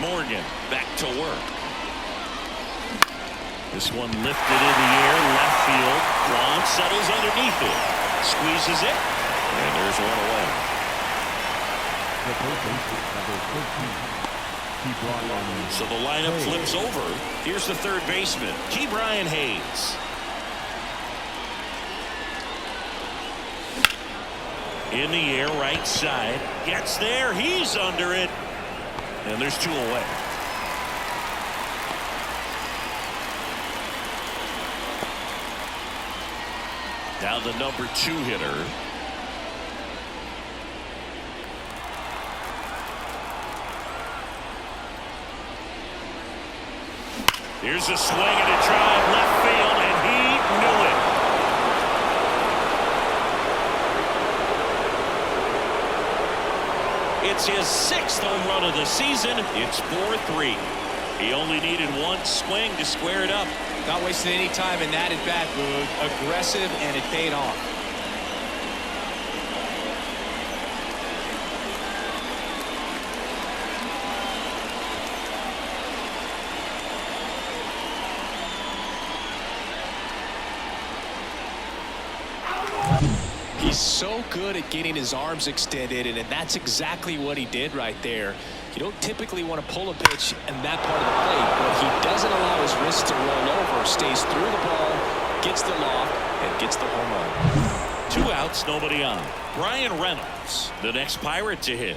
Morgan back to work. This one lifted in the air, left field. Ron settles underneath it. Squeezes it. And there's one away. So the lineup flips over. Here's the third baseman, Ke'Bryan Hayes. In the air, right side. Gets there. He's under it. And there's 2 away. Now the number 2 hitter. Here's a swing and a drive left field, and he knew it. It's his 6th home run of the season. It's 4-3. He only needed 1 swing to square it up. Not wasting any time in that at bat, Boog. Aggressive, and it paid off. He's so good at getting his arms extended, and that's exactly what he did right there. You don't typically want to pull a pitch in that part of the plate, but he doesn't allow his wrist to roll over, stays through the ball, gets the loft, and gets the home run. 2 outs, nobody on. Brian Reynolds, the next Pirate to hit.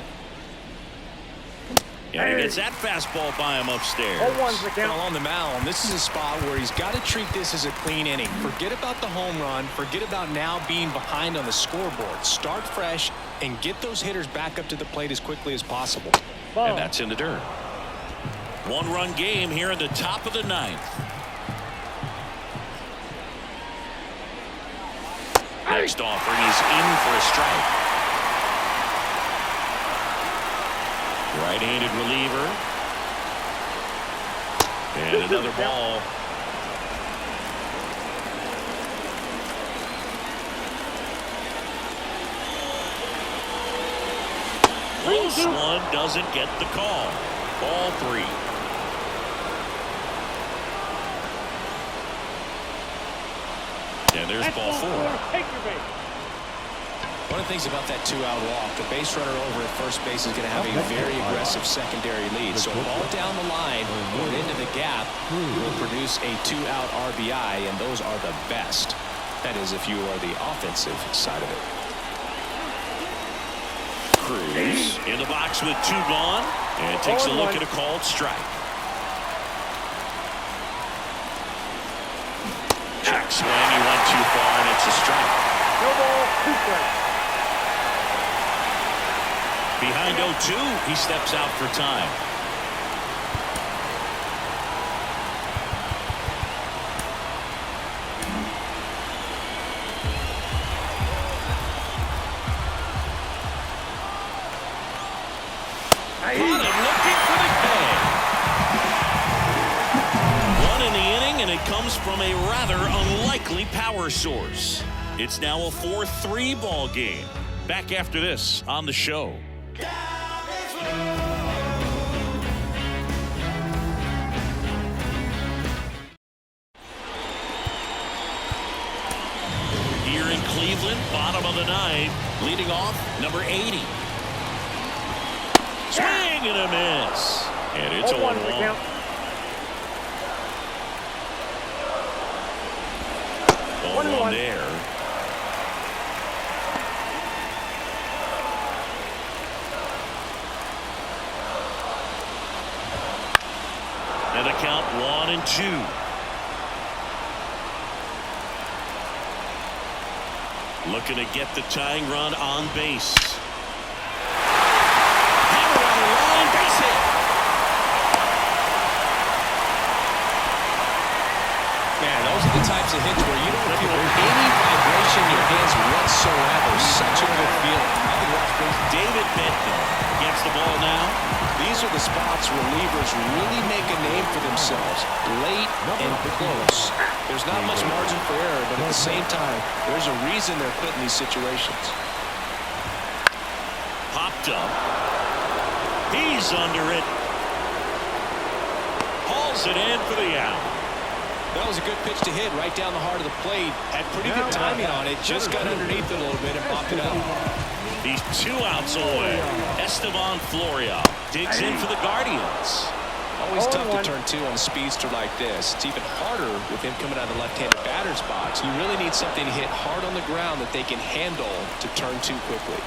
And he gets that fastball by him upstairs. 0-1's the count. On the mound, this is a spot where he's got to treat this as a clean inning. Forget about the home run. Forget about now being behind on the scoreboard. Start fresh and get those hitters back up to the plate as quickly as possible. And that's in the dirt. 1-run game here in the top of the 9th. Next offering is in for a strike. Right-handed reliever. And another ball. Close one, doesn't get the call. Ball 3. And there's ball 4. Take your base. One of the things about that 2-out walk, the base runner over at first base is going to have a very aggressive secondary lead. So a ball down the line or into the gap will produce a 2-out RBI, and those are the best. That is, if you are the offensive side of it. Cruz in the box with 2 gone and takes a look at a called strike. Check swing. He went too far, and it's a strike. No ball, 2 strikes. Behind 0-2, he steps out for time. Looking for the K. 1 in the inning, and it comes from a rather unlikely power source. It's now a 4-3 ball game. Back after this on the show. Here in Cleveland, bottom of the 9th, leading off number 80. Swing and a miss. And it's 0-1 the 0-1. count. 0-1 there. And the count 1-2. Looking to get the tying run on base. Hammer on the line, base hit. Man, those are the types of hits where you don't feel any vibration in your hands whatsoever. Such a good feeling. David Bednar gets the ball now. These are the spots relievers really make a name for themselves. Late and close. There's not much margin for error, but at the same time, there's a reason they're put in these situations. Popped up. He's under it. Hauls it in for the out. That was a good pitch to hit right down the heart of the plate. Had pretty good timing on it. Just got underneath it a little bit and popped it up. He's 2 outs away. Esteban Florio digs in for the Guardians. Always tough to turn 2 on a speedster like this. It's even harder with him coming out of the left-handed batter's box. You really need something to hit hard on the ground that they can handle to turn 2 quickly.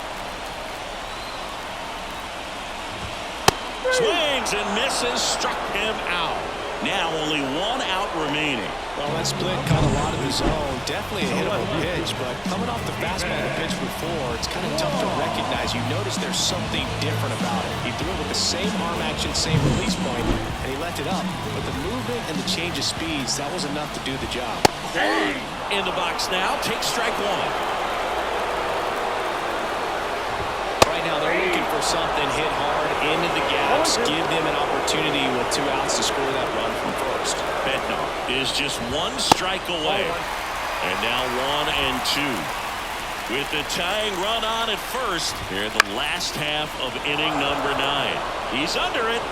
Swings and misses, struck him out. Now only 1 out remaining. Well, that split caught a lot of his own. Definitely a hittable pitch, but coming off the fastball the pitch before, it's kind of tough to recognize. You notice there's something different about it. He threw it with the same arm action, same release point, and he left it up. But the movement and the change of speeds, that was enough to do the job. In the box now, takes strike 1. Right now, they're looking for something hit hard into the gaps, give them an opportunity with 2 outs to score that run from first. Bednar is just 1 strike away. And now 1-2. With the tying run on at first, here in the last half of inning number 9. He's under it.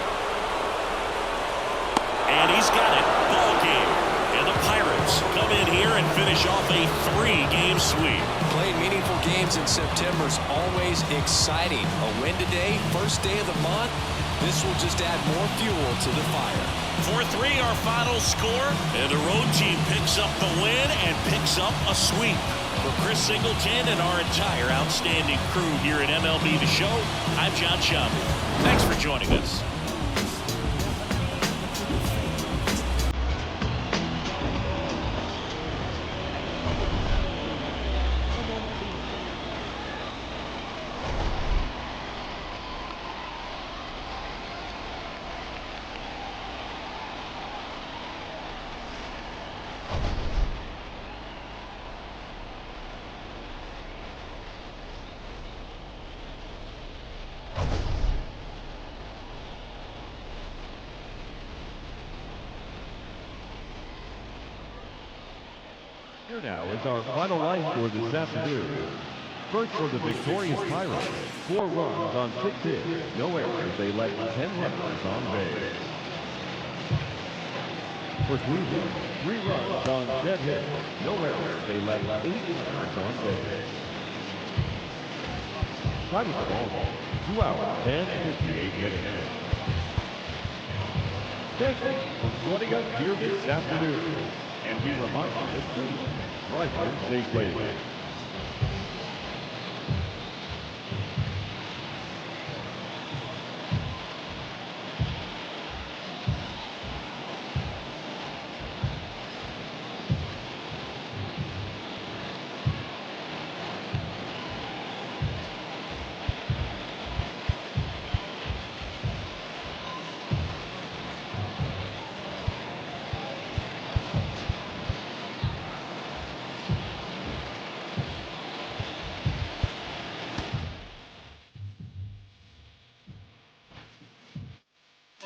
And he's got it. Ball game. And the Pirates come in here and finish off a 3-game sweep. Playing meaningful games in September is always exciting. A win today, first day of the month. This will just add more fuel to the fire. 4-3 our final score, and the road team picks up the win and picks up a sweep. For Chris Singleton and our entire outstanding crew here at MLB The Show, I'm John Shambi. Thanks for joining us. Here now is our final line score this afternoon. First for the victorious Pirates, 4 runs on 6 hits, no errors. They left 10 runners on base. For Cleveland, 3 runs on 10 hits, no errors. They left 8 runners on base. Time of the ball, 2 hours and 58 minutes. Thank you for joining us here this afternoon. And we remind you that Rifle St. Louis.